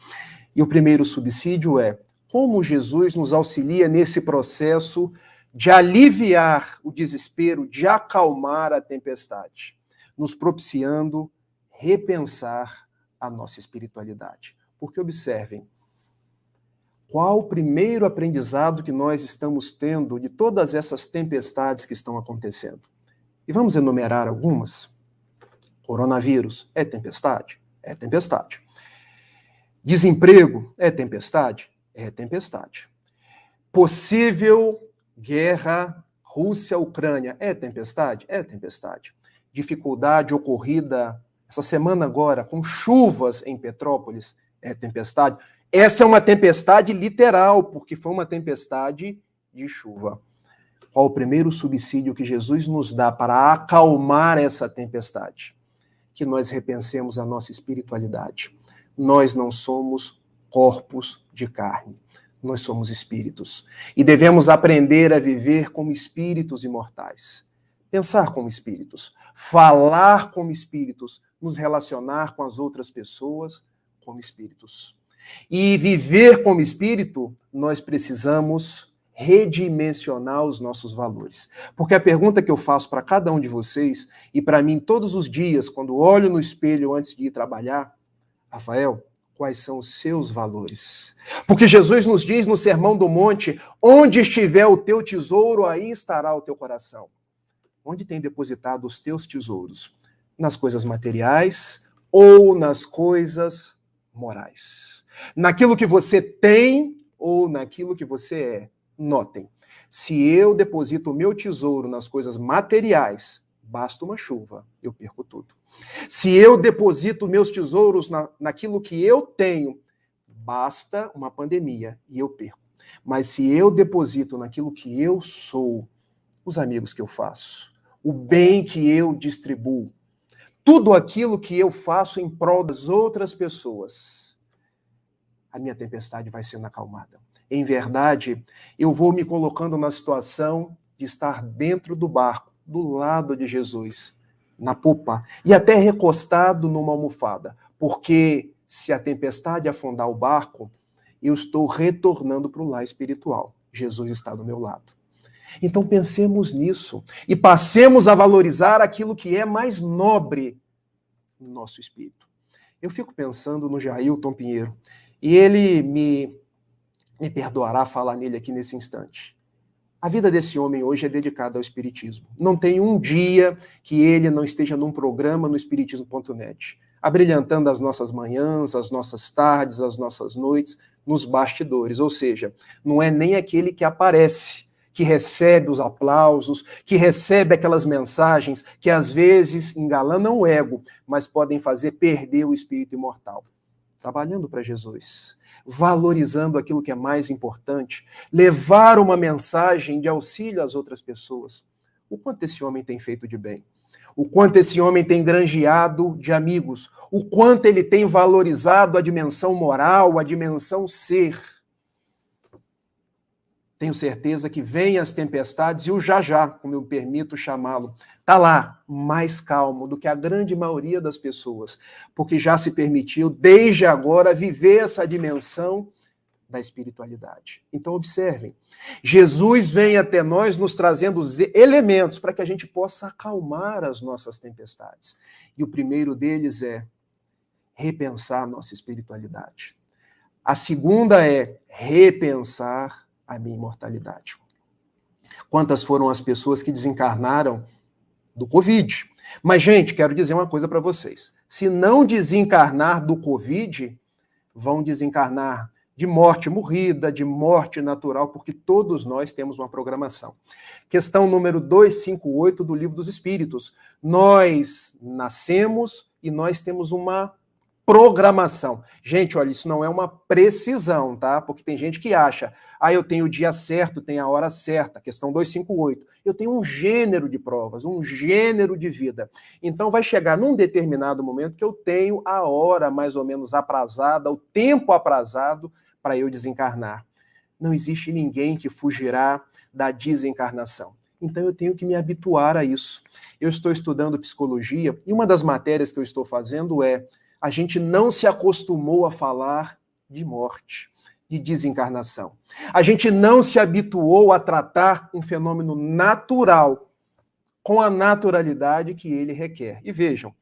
E o primeiro subsídio é: como Jesus nos auxilia nesse processo de aliviar o desespero, de acalmar a tempestade, nos propiciando repensar a nossa espiritualidade. Porque observem, qual o primeiro aprendizado que nós estamos tendo de todas essas tempestades que estão acontecendo? E vamos enumerar algumas. Coronavírus é tempestade? É tempestade. Desemprego é tempestade? É tempestade. Possível guerra Rússia-Ucrânia é tempestade? É tempestade. Dificuldade ocorrida essa semana agora com chuvas em Petrópolis é tempestade. Essa é uma tempestade literal, porque foi uma tempestade de chuva. Qual o primeiro subsídio que Jesus nos dá para acalmar essa tempestade? Que nós repensemos a nossa espiritualidade. Nós não somos corpos de carne, nós somos espíritos. E devemos aprender a viver como espíritos imortais. Pensar como espíritos, falar como espíritos, nos relacionar com as outras pessoas como espíritos. E viver como espírito, nós precisamos redimensionar os nossos valores. Porque a pergunta que eu faço para cada um de vocês, e para mim todos os dias, quando olho no espelho antes de ir trabalhar, Rafael, quais são os seus valores? Porque Jesus nos diz no Sermão do Monte, onde estiver o teu tesouro, aí estará o teu coração. Onde tem depositado os teus tesouros? Nas coisas materiais ou nas coisas morais? Naquilo que você tem ou naquilo que você é? Notem, se eu deposito o meu tesouro nas coisas materiais, basta uma chuva, eu perco tudo. Se eu deposito meus tesouros naquilo que eu tenho, basta uma pandemia e eu perco. Mas se eu deposito naquilo que eu sou, os amigos que eu faço, o bem que eu distribuo, tudo aquilo que eu faço em prol das outras pessoas, a minha tempestade vai sendo acalmada. Em verdade, eu vou me colocando na situação de estar dentro do barco, do lado de Jesus, na popa, e até recostado numa almofada, porque se a tempestade afundar o barco, eu estou retornando para o lar espiritual. Jesus está do meu lado. Então pensemos nisso e passemos a valorizar aquilo que é mais nobre no nosso espírito. Eu fico pensando no Jailton Pinheiro, e ele me perdoará falar nele aqui nesse instante. A vida desse homem hoje é dedicada ao espiritismo. Não tem um dia que ele não esteja num programa no espiritismo.net, abrilhantando as nossas manhãs, as nossas tardes, as nossas noites, nos bastidores. Ou seja, não é nem aquele que aparece, que recebe os aplausos, que recebe aquelas mensagens que às vezes engalanam o ego, mas podem fazer perder o espírito imortal. Trabalhando para Jesus, valorizando aquilo que é mais importante, levar uma mensagem de auxílio às outras pessoas. O quanto esse homem tem feito de bem, o quanto esse homem tem granjeado de amigos, o quanto ele tem valorizado a dimensão moral, a dimensão ser. Tenho certeza que vem as tempestades e o já, como eu me permito chamá-lo, está lá, mais calmo do que a grande maioria das pessoas, porque já se permitiu, desde agora, viver essa dimensão da espiritualidade. Então, observem, Jesus vem até nós nos trazendo os elementos para que a gente possa acalmar as nossas tempestades. E o primeiro deles é repensar a nossa espiritualidade. A segunda é repensar a minha imortalidade. Quantas foram as pessoas que desencarnaram do Covid? Mas, gente, quero dizer uma coisa para vocês. Se não desencarnar do Covid, vão desencarnar de morte morrida, de morte natural, porque todos nós temos uma programação. Questão número 258 do Livro dos Espíritos. Nós nascemos e nós temos uma programação. Gente, olha, isso não é uma precisão, tá? Porque tem gente que acha, eu tenho o dia certo, tenho a hora certa, questão 258. Eu tenho um gênero de provas, um gênero de vida. Então vai chegar num determinado momento que eu tenho a hora mais ou menos aprazada, o tempo aprazado para eu desencarnar. Não existe ninguém que fugirá da desencarnação. Então eu tenho que me habituar a isso. Eu estou estudando psicologia e uma das matérias que eu estou fazendo é a gente não se acostumou a falar de morte, de desencarnação. A gente não se habituou a tratar um fenômeno natural com a naturalidade que ele requer. E vejam,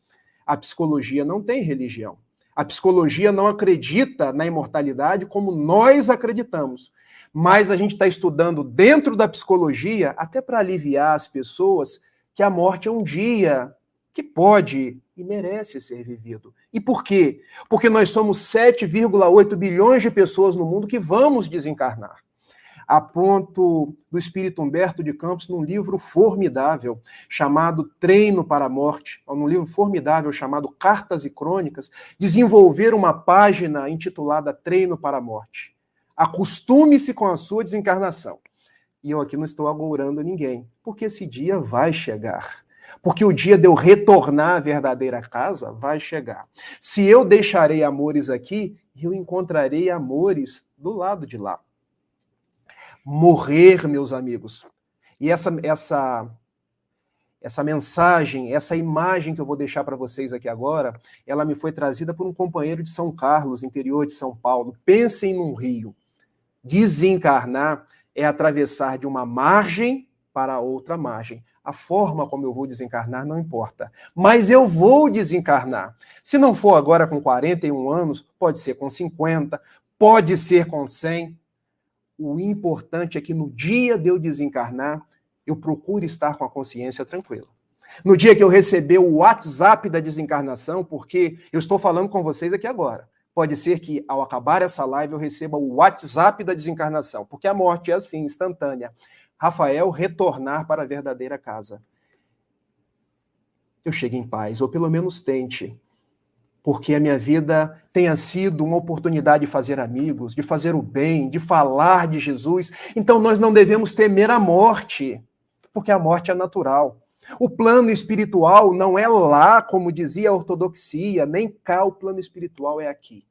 a psicologia não tem religião. A psicologia não acredita na imortalidade como nós acreditamos. Mas a gente está estudando dentro da psicologia, até para aliviar as pessoas, que a morte é um dia que pode e merece ser vivido. E por quê? Porque nós somos 7,8 bilhões de pessoas no mundo que vamos desencarnar. A ponto do espírito Humberto de Campos, num livro formidável chamado Treino para a Morte, ou num livro formidável chamado Cartas e Crônicas, desenvolver uma página intitulada Treino para a Morte. Acostume-se com a sua desencarnação. E eu aqui não estou agourando ninguém, porque esse dia vai chegar. Porque o dia de eu retornar à verdadeira casa vai chegar. Se eu deixarei amores aqui, eu encontrarei amores do lado de lá. Morrer, meus amigos. E essa mensagem, essa imagem que eu vou deixar para vocês aqui agora, ela me foi trazida por um companheiro de São Carlos, interior de São Paulo. Pensem num rio. Desencarnar é atravessar de uma margem para outra margem. A forma como eu vou desencarnar não importa. Mas eu vou desencarnar. Se não for agora com 41 anos, pode ser com 50, pode ser com 100. O importante é que no dia de eu desencarnar, eu procure estar com a consciência tranquila. No dia que eu receber o WhatsApp da desencarnação, porque eu estou falando com vocês aqui agora, pode ser que ao acabar essa live eu receba o WhatsApp da desencarnação, porque a morte é assim, instantânea. Rafael, retornar para a verdadeira casa. Eu chegue em paz, ou pelo menos tente, porque a minha vida tenha sido uma oportunidade de fazer amigos, de fazer o bem, de falar de Jesus. Então nós não devemos temer a morte, porque a morte é natural. O plano espiritual não é lá, como dizia a ortodoxia, nem cá, o plano espiritual é aqui.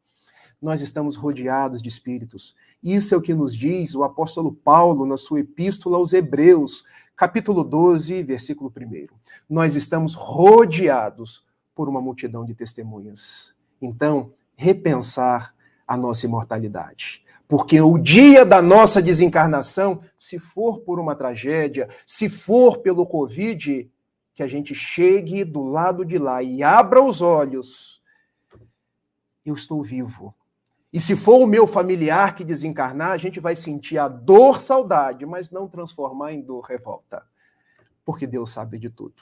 Nós estamos rodeados de espíritos. Isso é o que nos diz o apóstolo Paulo na sua epístola aos Hebreus, capítulo 12, versículo 1. Nós estamos rodeados por uma multidão de testemunhas. Então, repensar a nossa imortalidade. Porque o dia da nossa desencarnação, se for por uma tragédia, se for pelo Covid, que a gente chegue do lado de lá e abra os olhos. Eu estou vivo. E se for o meu familiar que desencarnar, a gente vai sentir a dor, saudade, mas não transformar em dor, revolta. Porque Deus sabe de tudo.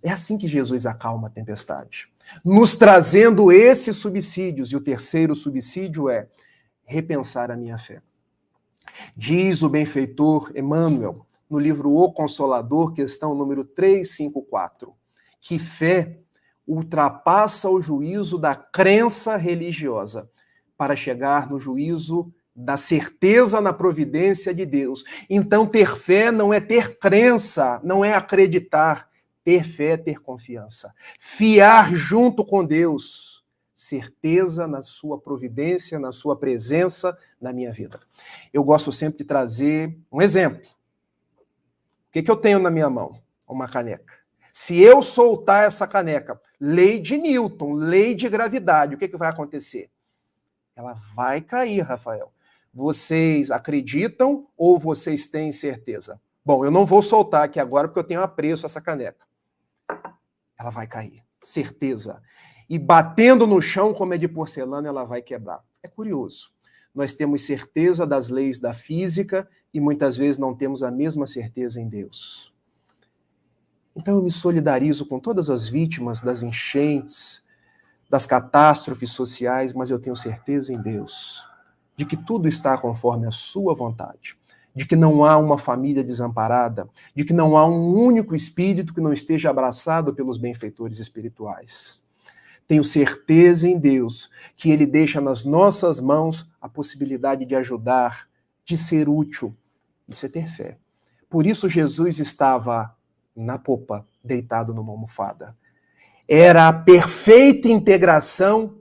É assim que Jesus acalma a tempestade. Nos trazendo esses subsídios. E o terceiro subsídio é repensar a minha fé. Diz o benfeitor Emmanuel, no livro O Consolador, questão número 354, que fé ultrapassa o juízo da crença religiosa para chegar no juízo da certeza na providência de Deus. Então, ter fé não é ter crença, não é acreditar. Ter fé é ter confiança. Fiar junto com Deus. Certeza na sua providência, na sua presença na minha vida. Eu gosto sempre de trazer um exemplo. O que eu tenho na minha mão? Uma caneca. Se eu soltar essa caneca, lei de Newton, lei de gravidade, o que vai acontecer? Ela vai cair, Rafael. Vocês acreditam ou vocês têm certeza? Bom, eu não vou soltar aqui agora porque eu tenho apreço a essa caneca. Ela vai cair, certeza. E batendo no chão, como é de porcelana, ela vai quebrar. É curioso. Nós temos certeza das leis da física e muitas vezes não temos a mesma certeza em Deus. Então eu me solidarizo com todas as vítimas das enchentes, das catástrofes sociais, mas eu tenho certeza em Deus de que tudo está conforme a sua vontade, de que não há uma família desamparada, de que não há um único espírito que não esteja abraçado pelos benfeitores espirituais. Tenho certeza em Deus que Ele deixa nas nossas mãos a possibilidade de ajudar, de ser útil. Isso é ter fé. Por isso Jesus estava na popa, deitado numa almofada. Era a perfeita integração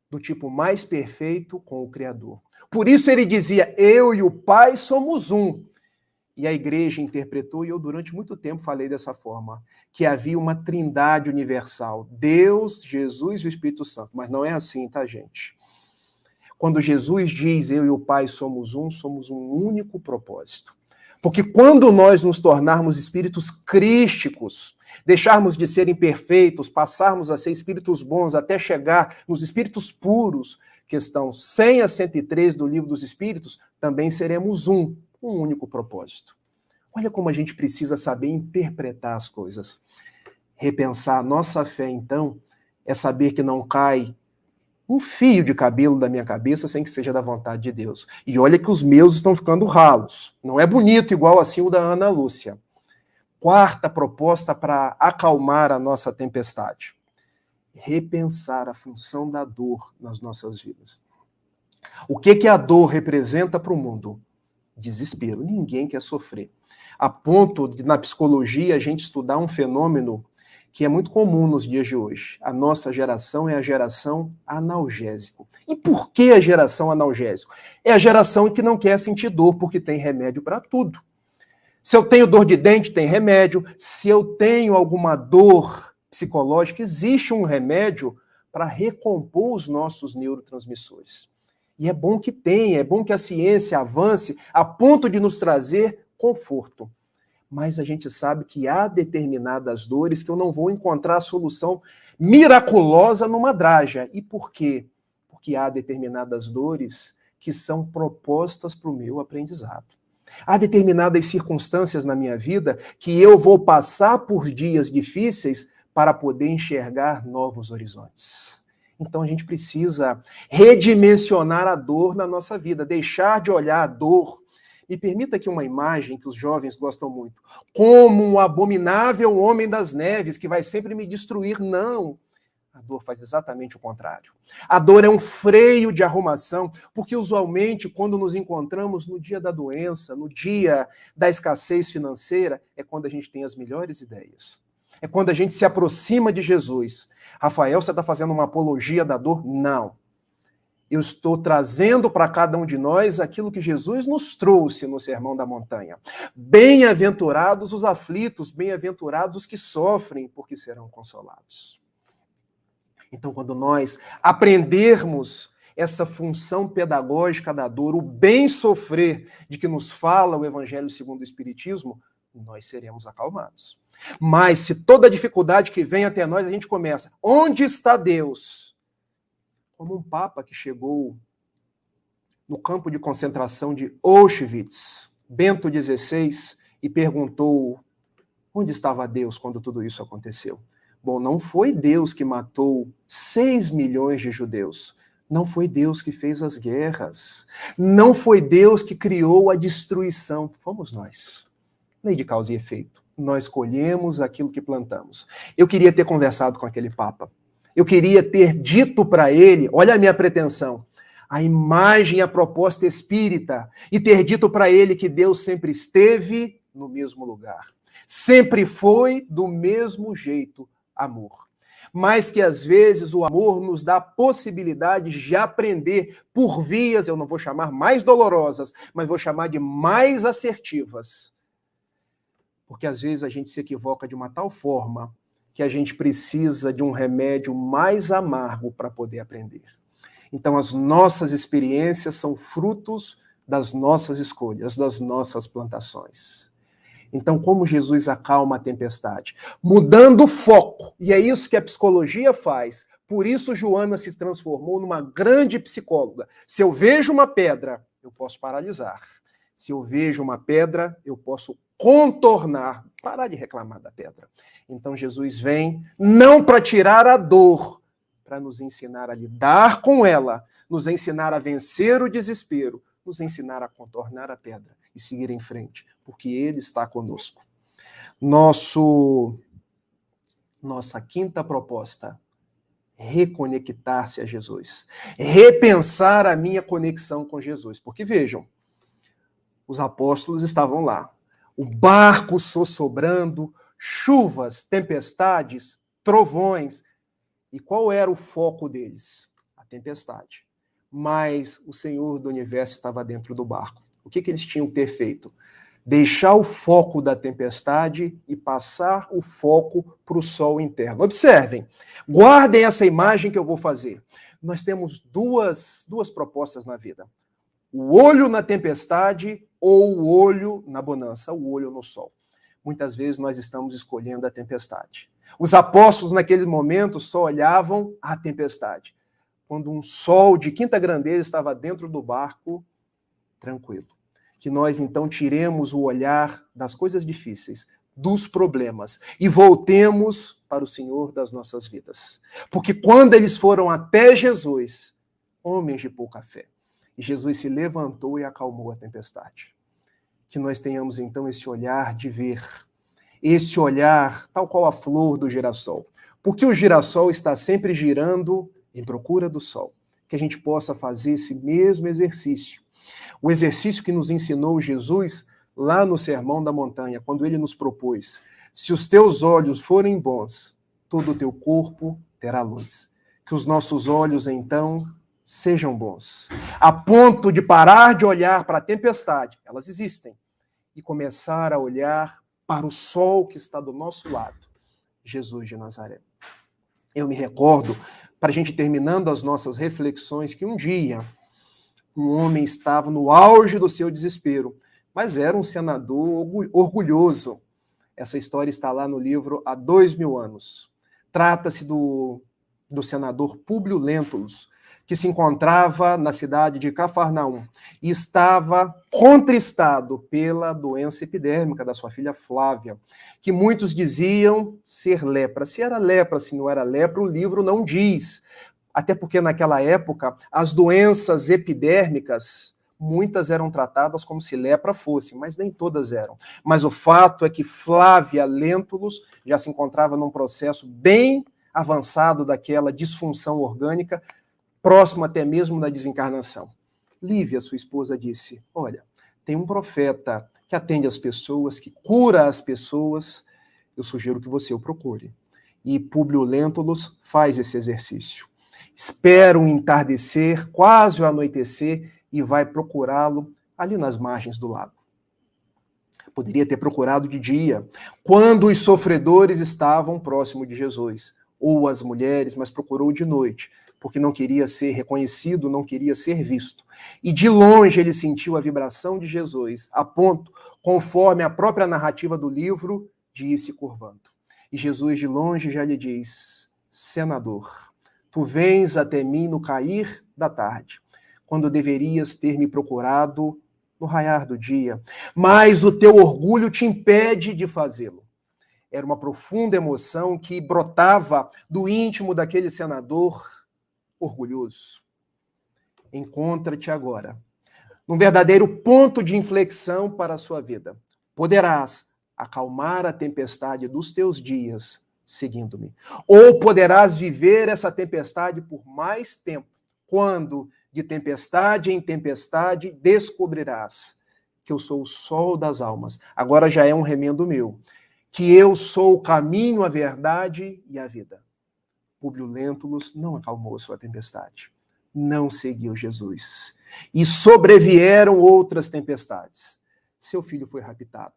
do tipo mais perfeito com o Criador. Por isso ele dizia, eu e o Pai somos um. E a igreja interpretou, e eu durante muito tempo falei dessa forma, que havia uma trindade universal, Deus, Jesus e o Espírito Santo. Mas não é assim, tá, gente? Quando Jesus diz, eu e o Pai somos um único propósito. Porque quando nós nos tornarmos espíritos crísticos, deixarmos de ser imperfeitos, passarmos a ser espíritos bons, até chegar nos espíritos puros, que estão 100 a 103 do Livro dos Espíritos, também seremos um único propósito. Olha como a gente precisa saber interpretar as coisas. Repensar a nossa fé, então, é saber que não cai um fio de cabelo da minha cabeça sem que seja da vontade de Deus. E olha que os meus estão ficando ralos. Não é bonito igual assim o da Ana Lúcia. Quarta proposta para acalmar a nossa tempestade. Repensar a função da dor nas nossas vidas. O que a dor representa para o mundo? Desespero. Ninguém quer sofrer. A ponto de, na psicologia, a gente estudar um fenômeno que é muito comum nos dias de hoje. A nossa geração é a geração analgésico. E por que a geração analgésico? É a geração que não quer sentir dor, porque tem remédio para tudo. Se eu tenho dor de dente, tem remédio. Se eu tenho alguma dor psicológica, existe um remédio para recompor os nossos neurotransmissores. E é bom que tenha, é bom que a ciência avance a ponto de nos trazer conforto. Mas a gente sabe que há determinadas dores que eu não vou encontrar a solução miraculosa numa draja. E por quê? Porque há determinadas dores que são propostas para o meu aprendizado. Há determinadas circunstâncias na minha vida que eu vou passar por dias difíceis para poder enxergar novos horizontes. Então a gente precisa redimensionar a dor na nossa vida, deixar de olhar a dor. Me permita aqui uma imagem que os jovens gostam muito. Como um abominável homem das neves que vai sempre me destruir. Não. A dor faz exatamente o contrário. A dor é um freio de arrumação, porque usualmente quando nos encontramos no dia da doença, no dia da escassez financeira, é quando a gente tem as melhores ideias. É quando a gente se aproxima de Jesus. Rafael, você está fazendo uma apologia da dor? Não. Eu estou trazendo para cada um de nós aquilo que Jesus nos trouxe no Sermão da Montanha. Bem-aventurados os aflitos, bem-aventurados os que sofrem, porque serão consolados. Então, quando nós aprendermos essa função pedagógica da dor, o bem sofrer de que nos fala o Evangelho segundo o Espiritismo, nós seremos acalmados. Mas se toda dificuldade que vem até nós, a gente começa, onde está Deus? Como um papa que chegou no campo de concentração de Auschwitz, Bento XVI, e perguntou onde estava Deus quando tudo isso aconteceu. Bom, não foi Deus que matou 6 milhões de judeus. Não foi Deus que fez as guerras. Não foi Deus que criou a destruição. Fomos nós. Lei de causa e efeito. Nós colhemos aquilo que plantamos. Eu queria ter conversado com aquele papa. Eu queria ter dito para ele, olha a minha pretensão, a imagem e a proposta espírita, e ter dito para ele que Deus sempre esteve no mesmo lugar. Sempre foi do mesmo jeito amor. Mas que às vezes o amor nos dá a possibilidade de aprender por vias, eu não vou chamar mais dolorosas, mas vou chamar de mais assertivas. Porque às vezes a gente se equivoca de uma tal forma que a gente precisa de um remédio mais amargo para poder aprender. Então, as nossas experiências são frutos das nossas escolhas, das nossas plantações. Então, como Jesus acalma a tempestade? Mudando o foco. E é isso que a psicologia faz. Por isso, Joana se transformou numa grande psicóloga. Se eu vejo uma pedra, eu posso paralisar. Se eu vejo uma pedra, eu posso contornar. Parar de reclamar da pedra. Então, Jesus vem não para tirar a dor, para nos ensinar a lidar com ela, nos ensinar a vencer o desespero, nos ensinar a contornar a pedra e seguir em frente, porque Ele está conosco. Nossa quinta proposta, reconectar-se a Jesus. Repensar a minha conexão com Jesus. Porque vejam, os apóstolos estavam lá, o barco sossobrando, chuvas, tempestades, trovões. E qual era o foco deles? A tempestade. Mas o Senhor do Universo estava dentro do barco. O que eles tinham que ter feito? Deixar o foco da tempestade e passar o foco para o sol interno. Observem, guardem essa imagem que eu vou fazer. nós temos duas propostas na vida. O olho na tempestade ou o olho na bonança, o olho no sol. Muitas vezes nós estamos escolhendo a tempestade. Os apóstolos, naquele momento, só olhavam a tempestade. Quando um sol de quinta grandeza estava dentro do barco, tranquilo. Que nós, então, tiremos o olhar das coisas difíceis, dos problemas, e voltemos para o Senhor das nossas vidas. Porque quando eles foram até Jesus, homens de pouca fé, e Jesus se levantou e acalmou a tempestade. Que nós tenhamos, então, esse olhar de ver, esse olhar tal qual a flor do girassol. Porque o girassol está sempre girando em procura do sol. Que a gente possa fazer esse mesmo exercício. O exercício que nos ensinou Jesus lá no Sermão da Montanha, quando ele nos propôs: se os teus olhos forem bons, todo o teu corpo terá luz. Que os nossos olhos, então, sejam bons, a ponto de parar de olhar para a tempestade, elas existem, e começar a olhar para o sol que está do nosso lado, Jesus de Nazaré. Eu me recordo, para a gente terminando as nossas reflexões, que um dia um homem estava no auge do seu desespero, mas era um senador orgulhoso. Essa história está lá no livro Há 2000 anos. Trata-se do senador Públio Lentulus, que se encontrava na cidade de Cafarnaum e estava contristado pela doença epidérmica da sua filha Flávia, que muitos diziam ser lepra. Se era lepra, se não era lepra, o livro não diz. Até porque naquela época as doenças epidérmicas, muitas eram tratadas como se lepra fosse, mas nem todas eram. Mas o fato é que Flávia Lentulus já se encontrava num processo bem avançado daquela disfunção orgânica, próximo até mesmo da desencarnação. Lívia, sua esposa, disse: olha, tem um profeta que atende as pessoas, que cura as pessoas, eu sugiro que você o procure. E Públio Lentulus faz esse exercício. Espera um entardecer, quase o anoitecer, e vai procurá-lo ali nas margens do lago. Poderia ter procurado de dia, quando os sofredores estavam próximo de Jesus, ou as mulheres, mas procurou de noite, porque não queria ser reconhecido, não queria ser visto. E de longe ele sentiu a vibração de Jesus, a ponto, conforme a própria narrativa do livro, de ir se curvando. E Jesus de longe já lhe diz: senador, tu vens até mim no cair da tarde, quando deverias ter me procurado no raiar do dia, mas o teu orgulho te impede de fazê-lo. Era uma profunda emoção que brotava do íntimo daquele senador orgulhoso. Encontra-te agora num verdadeiro ponto de inflexão para a sua vida. Poderás acalmar a tempestade dos teus dias seguindo-me, ou poderás viver essa tempestade por mais tempo, quando de tempestade em tempestade descobrirás que eu sou o sol das almas. Agora já é um remendo meu, que eu sou o caminho, a verdade e a vida. Públio Lentulus não acalmou sua tempestade, não seguiu Jesus. E sobrevieram outras tempestades. Seu filho foi raptado.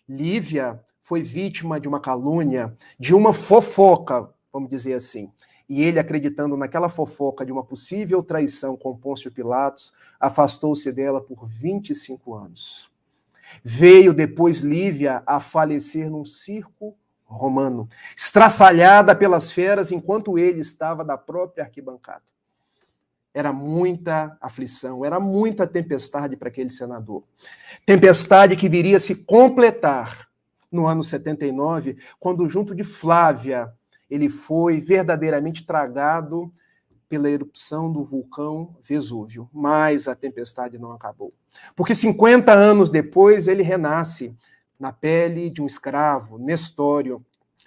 Lívia foi vítima de uma calúnia, de uma fofoca, vamos dizer assim. E ele, acreditando naquela fofoca de uma possível traição com Pôncio Pilatos, afastou-se dela por 25 anos. Veio depois Lívia a falecer num circo romano, estraçalhada pelas feras enquanto ele estava da própria arquibancada. Era muita aflição, era muita tempestade para aquele senador. Tempestade que viria a se completar no ano 79, quando junto de Flávia ele foi verdadeiramente tragado pela erupção do vulcão Vesúvio. Mas a tempestade não acabou. Porque 50 anos depois ele renasce na pele de um escravo, Nestório.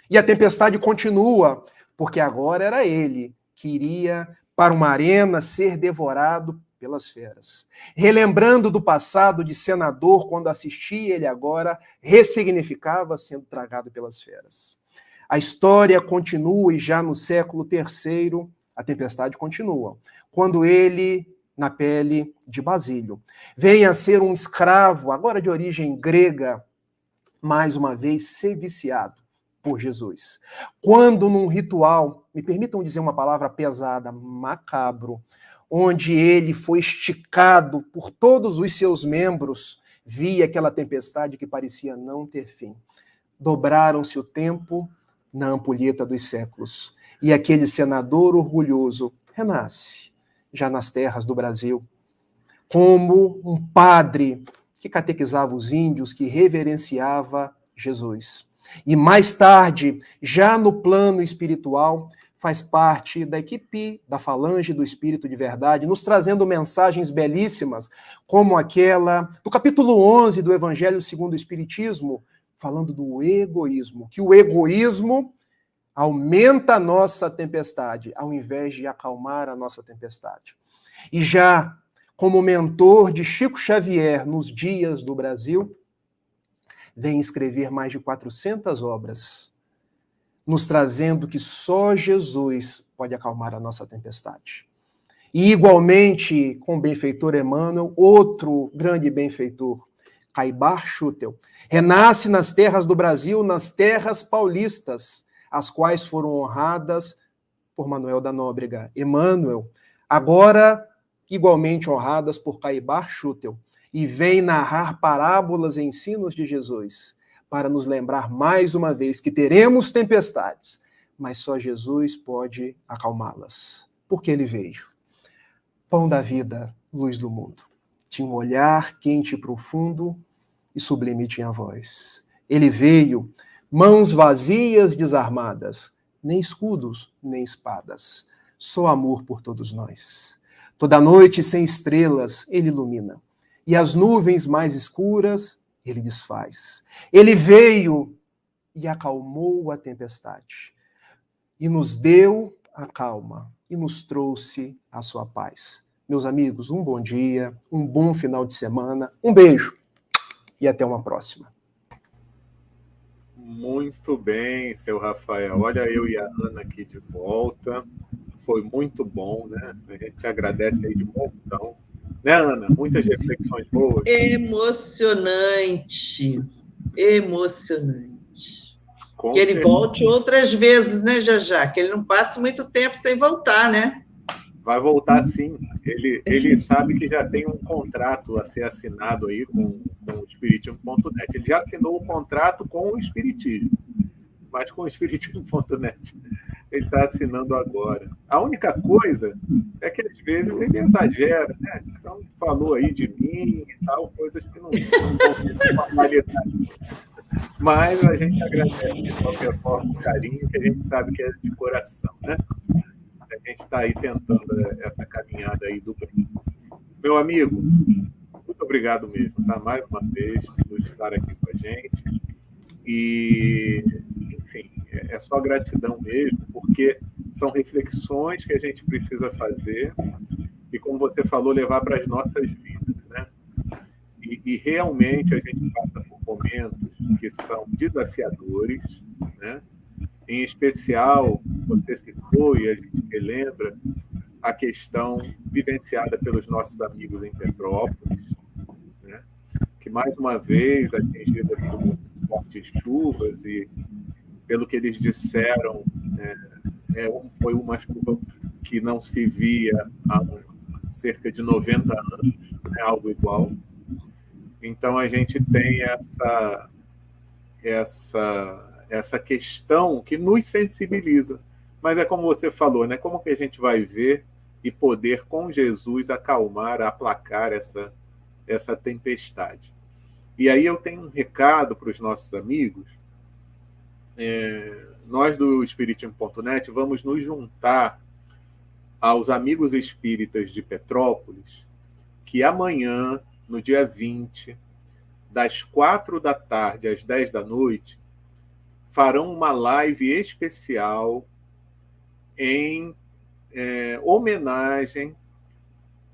E a tempestade continua, porque agora era ele que iria para uma arena ser devorado pelas feras. Relembrando do passado de senador, quando assistia, ele agora ressignificava sendo tragado pelas feras. A história continua e já no século III, a tempestade continua. Quando ele, na pele de Basílio, vem a ser um escravo, agora de origem grega, mais uma vez ser viciado por Jesus. Quando num ritual me permitam dizer uma palavra pesada, macabro, onde ele foi esticado por todos os seus membros, via aquela tempestade que parecia não ter fim. Dobraram-se o tempo na ampulheta dos séculos, e aquele senador orgulhoso renasce, já nas terras do Brasil, como um padre que catequizava os índios, que reverenciava Jesus. E mais tarde, já no plano espiritual, faz parte da equipe da Falange do Espírito de Verdade, nos trazendo mensagens belíssimas, como aquela do capítulo 11 do Evangelho segundo o Espiritismo, falando do egoísmo, que o egoísmo aumenta a nossa tempestade, ao invés de acalmar a nossa tempestade. E já como mentor de Chico Xavier nos dias do Brasil, vem escrever mais de 400 obras, nos trazendo que só Jesus pode acalmar a nossa tempestade. E igualmente com o benfeitor Emmanuel, outro grande benfeitor, Caibar Schutel, renasce nas terras do Brasil, nas terras paulistas, as quais foram honradas por Manuel da Nóbrega. Emmanuel, agora igualmente honradas por Caibar Schutel, e vem narrar parábolas e ensinos de Jesus, para nos lembrar mais uma vez que teremos tempestades, mas só Jesus pode acalmá-las, porque ele veio. Pão da vida, luz do mundo. Tinha um olhar quente e profundo e sublime tinha voz. Ele veio, mãos vazias, desarmadas, nem escudos, nem espadas, só amor por todos nós. Toda noite sem estrelas, ele ilumina, e as nuvens mais escuras, ele desfaz. Ele veio e acalmou a tempestade, e nos deu a calma, e nos trouxe a sua paz. Meus amigos, um bom dia, um bom final de semana, um beijo, e até uma próxima. Muito bem, seu Rafael. Olha eu e a Ana aqui de volta. Foi muito bom, né? A gente agradece aí de montão. Né, Ana? Muitas reflexões boas. Emocionante. Emocionante. Com que ele certeza. volte outras vezes, né, Jajá? Que ele não passe muito tempo sem voltar, né? Vai voltar sim. Ele sabe que já tem um contrato a ser assinado aí com o Espiritismo.net. Ele já assinou o contrato com o Espiritismo, mas com o Espiritismo.net ele está assinando agora. A única coisa é que às vezes ele exagera, né? Então falou aí de mim e tal, coisas que não vão ter formalidade. Mas a gente agradece de qualquer forma o carinho, que a gente sabe que é de coração, né? A gente está aí tentando essa caminhada aí do bem. Meu amigo, muito obrigado mesmo, tá? Mais uma vez, por estar aqui com a gente. E, enfim, é só gratidão mesmo, porque são reflexões que a gente precisa fazer e, como você falou, levar para as nossas vidas, né? E realmente a gente passa por momentos que são desafiadores, né? Em especial, você citou e a gente relembra a questão vivenciada pelos nossos amigos em Petrópolis, né? Que, mais uma vez, atingida por fortes chuvas e, pelo que eles disseram, foi uma chuva que não se via há cerca de 90 anos, né? Algo igual. Então, a gente tem essa questão que nos sensibiliza. Mas é como você falou, né? Como que a gente vai ver e poder, com Jesus, acalmar, aplacar essa tempestade? E aí eu tenho um recado para os nossos amigos. Nós do Espiritismo.net vamos nos juntar aos amigos espíritas de Petrópolis, que amanhã, no dia 20, das 4 da tarde às 10 da noite, farão uma live especial em homenagem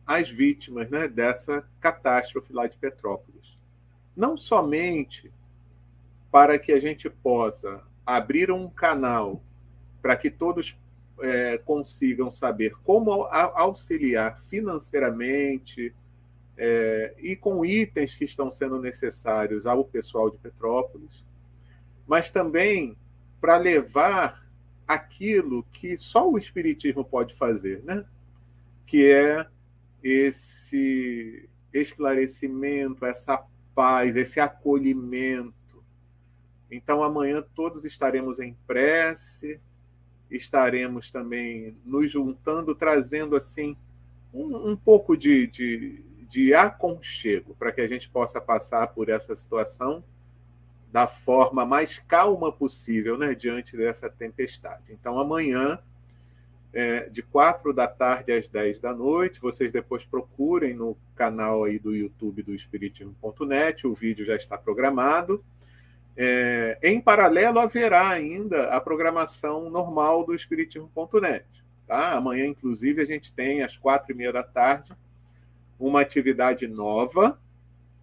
às vítimas, né, dessa catástrofe lá de Petrópolis. Não somente para que a gente possa abrir um canal para que todos consigam saber como auxiliar financeiramente e com itens que estão sendo necessários ao pessoal de Petrópolis, mas também para levar aquilo que só o Espiritismo pode fazer, né? Que é esse esclarecimento, essa paz, esse acolhimento. Então, amanhã todos estaremos em prece, estaremos também nos juntando, trazendo assim um pouco de aconchego para que a gente possa passar por essa situação da forma mais calma possível, né, diante dessa tempestade. Então, amanhã, de 4 da tarde às 10 da noite, vocês depois procurem no canal aí do YouTube do Espiritismo.net, o vídeo já está programado. Em paralelo, haverá ainda a programação normal do Espiritismo.net. Tá? Amanhã, inclusive, a gente tem, às 4h30 da tarde, uma atividade nova,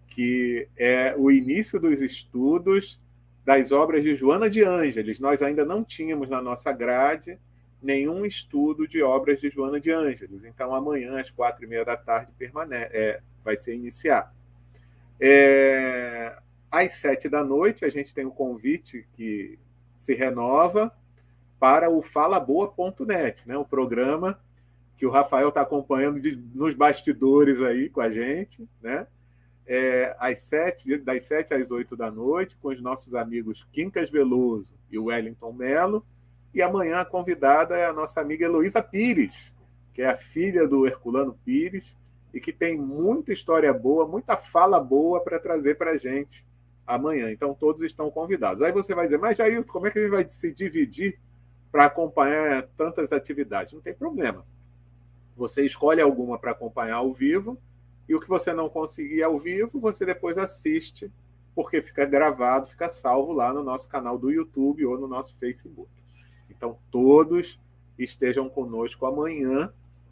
que é o início dos estudos das obras de Joana de Ângeles. Nós ainda não tínhamos na nossa grade nenhum estudo de obras de Joana de Ângeles. Então, amanhã, às 4h30 da tarde, vai ser iniciado. Às 7 da noite, a gente tem um convite que se renova para o falaboa.net, né? O programa que o Rafael está acompanhando nos bastidores aí com a gente, né? Das 7 às 8 da noite, com os nossos amigos Quincas Veloso e o Wellington Mello. E amanhã a convidada é a nossa amiga Heloísa Pires, que é a filha do Herculano Pires, e que tem muita história boa, muita fala boa para trazer para a gente amanhã. Então, todos estão convidados. Aí você vai dizer, mas Jair, como é que a gente vai se dividir para acompanhar tantas atividades? Não tem problema. Você escolhe alguma para acompanhar ao vivo, e o que você não conseguir ao vivo, você depois assiste, porque fica gravado, fica salvo lá no nosso canal do YouTube ou no nosso Facebook. Então, todos estejam conosco amanhã.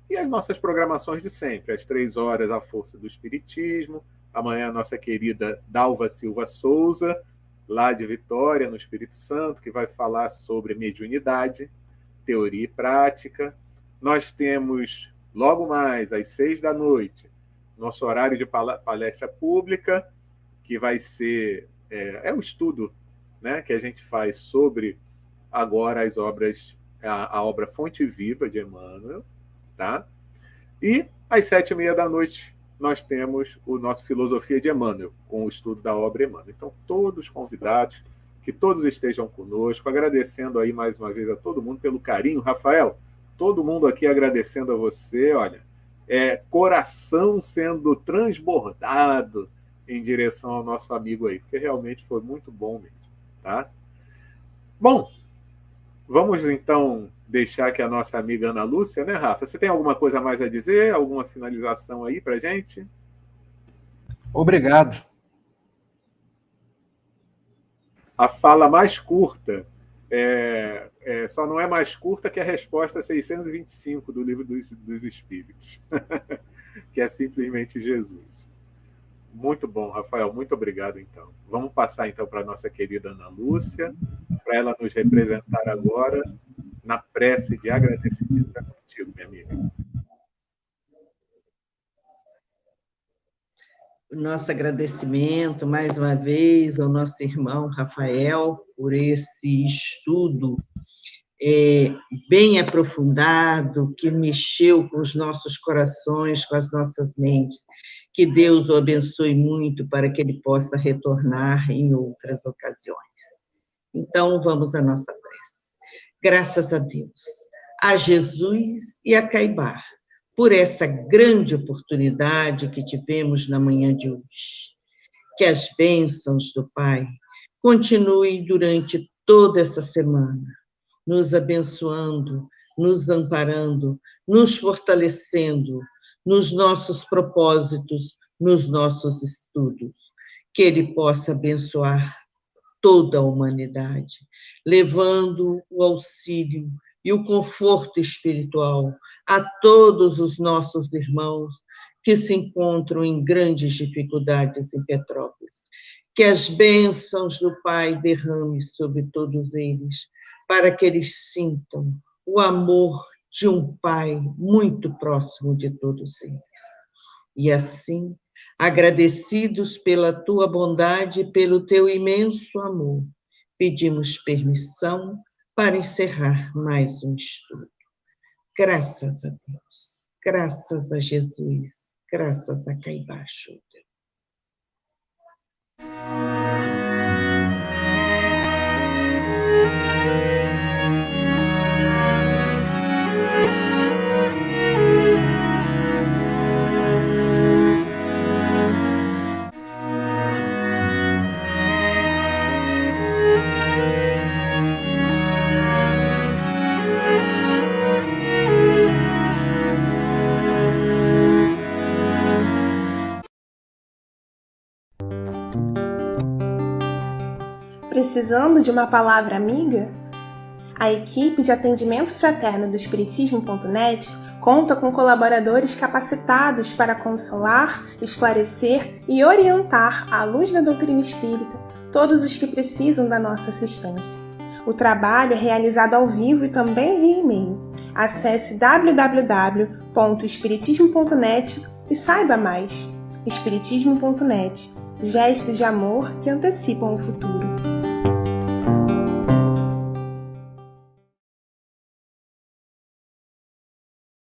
E as nossas programações de sempre. Às 3 horas, a Força do Espiritismo. Amanhã, a nossa querida Dalva Silva Souza, lá de Vitória, no Espírito Santo, que vai falar sobre mediunidade, teoria e prática. Nós temos, logo mais, às 6 da noite, nosso horário de palestra pública, que vai ser um estudo, né, que a gente faz sobre agora as obras, a obra Fonte Viva de Emmanuel, tá? E às 7h30 da noite nós temos o nosso Filosofia de Emmanuel, com o estudo da obra Emmanuel. Então, todos convidados, que todos estejam conosco, agradecendo aí mais uma vez a todo mundo pelo carinho. Rafael, todo mundo aqui agradecendo a você, olha, coração sendo transbordado em direção ao nosso amigo aí, porque realmente foi muito bom mesmo, tá? Bom, vamos então deixar que a nossa amiga Ana Lúcia, né, Rafa? Você tem alguma coisa mais a dizer? Alguma finalização aí para gente? Obrigado. A fala mais curta, só não é mais curta que a resposta 625 do Livro dos Espíritos, que é simplesmente Jesus. Muito bom, Rafael, muito obrigado, então. Vamos passar, então, para a nossa querida Ana Lúcia, para ela nos representar agora na prece de agradecimento. É contigo, minha amiga. Nosso agradecimento, mais uma vez, ao nosso irmão Rafael, por esse estudo bem aprofundado, que mexeu com os nossos corações, com as nossas mentes. Que Deus o abençoe muito para que ele possa retornar em outras ocasiões. Então, vamos à nossa prece. Graças a Deus, a Jesus e a Caibar, por essa grande oportunidade que tivemos na manhã de hoje. Que as bênçãos do Pai continuem durante toda essa semana, nos abençoando, nos amparando, nos fortalecendo nos nossos propósitos, nos nossos estudos. Que Ele possa abençoar toda a humanidade, levando o auxílio e o conforto espiritual a todos os nossos irmãos que se encontram em grandes dificuldades em Petrópolis. Que as bênçãos do Pai derrame sobre todos eles, para que eles sintam o amor de um Pai muito próximo de todos eles. E assim, agradecidos pela tua bondade e pelo teu imenso amor, pedimos permissão para encerrar mais um estudo. Graças a Deus, graças a Jesus, graças a Caibacho. Precisando de uma palavra amiga? A equipe de atendimento fraterno do Espiritismo.net conta com colaboradores capacitados para consolar, esclarecer e orientar à luz da doutrina espírita todos os que precisam da nossa assistência. O trabalho é realizado ao vivo e também via e-mail. Acesse www.espiritismo.net e saiba mais. Espiritismo.net, gestos de amor que antecipam o futuro.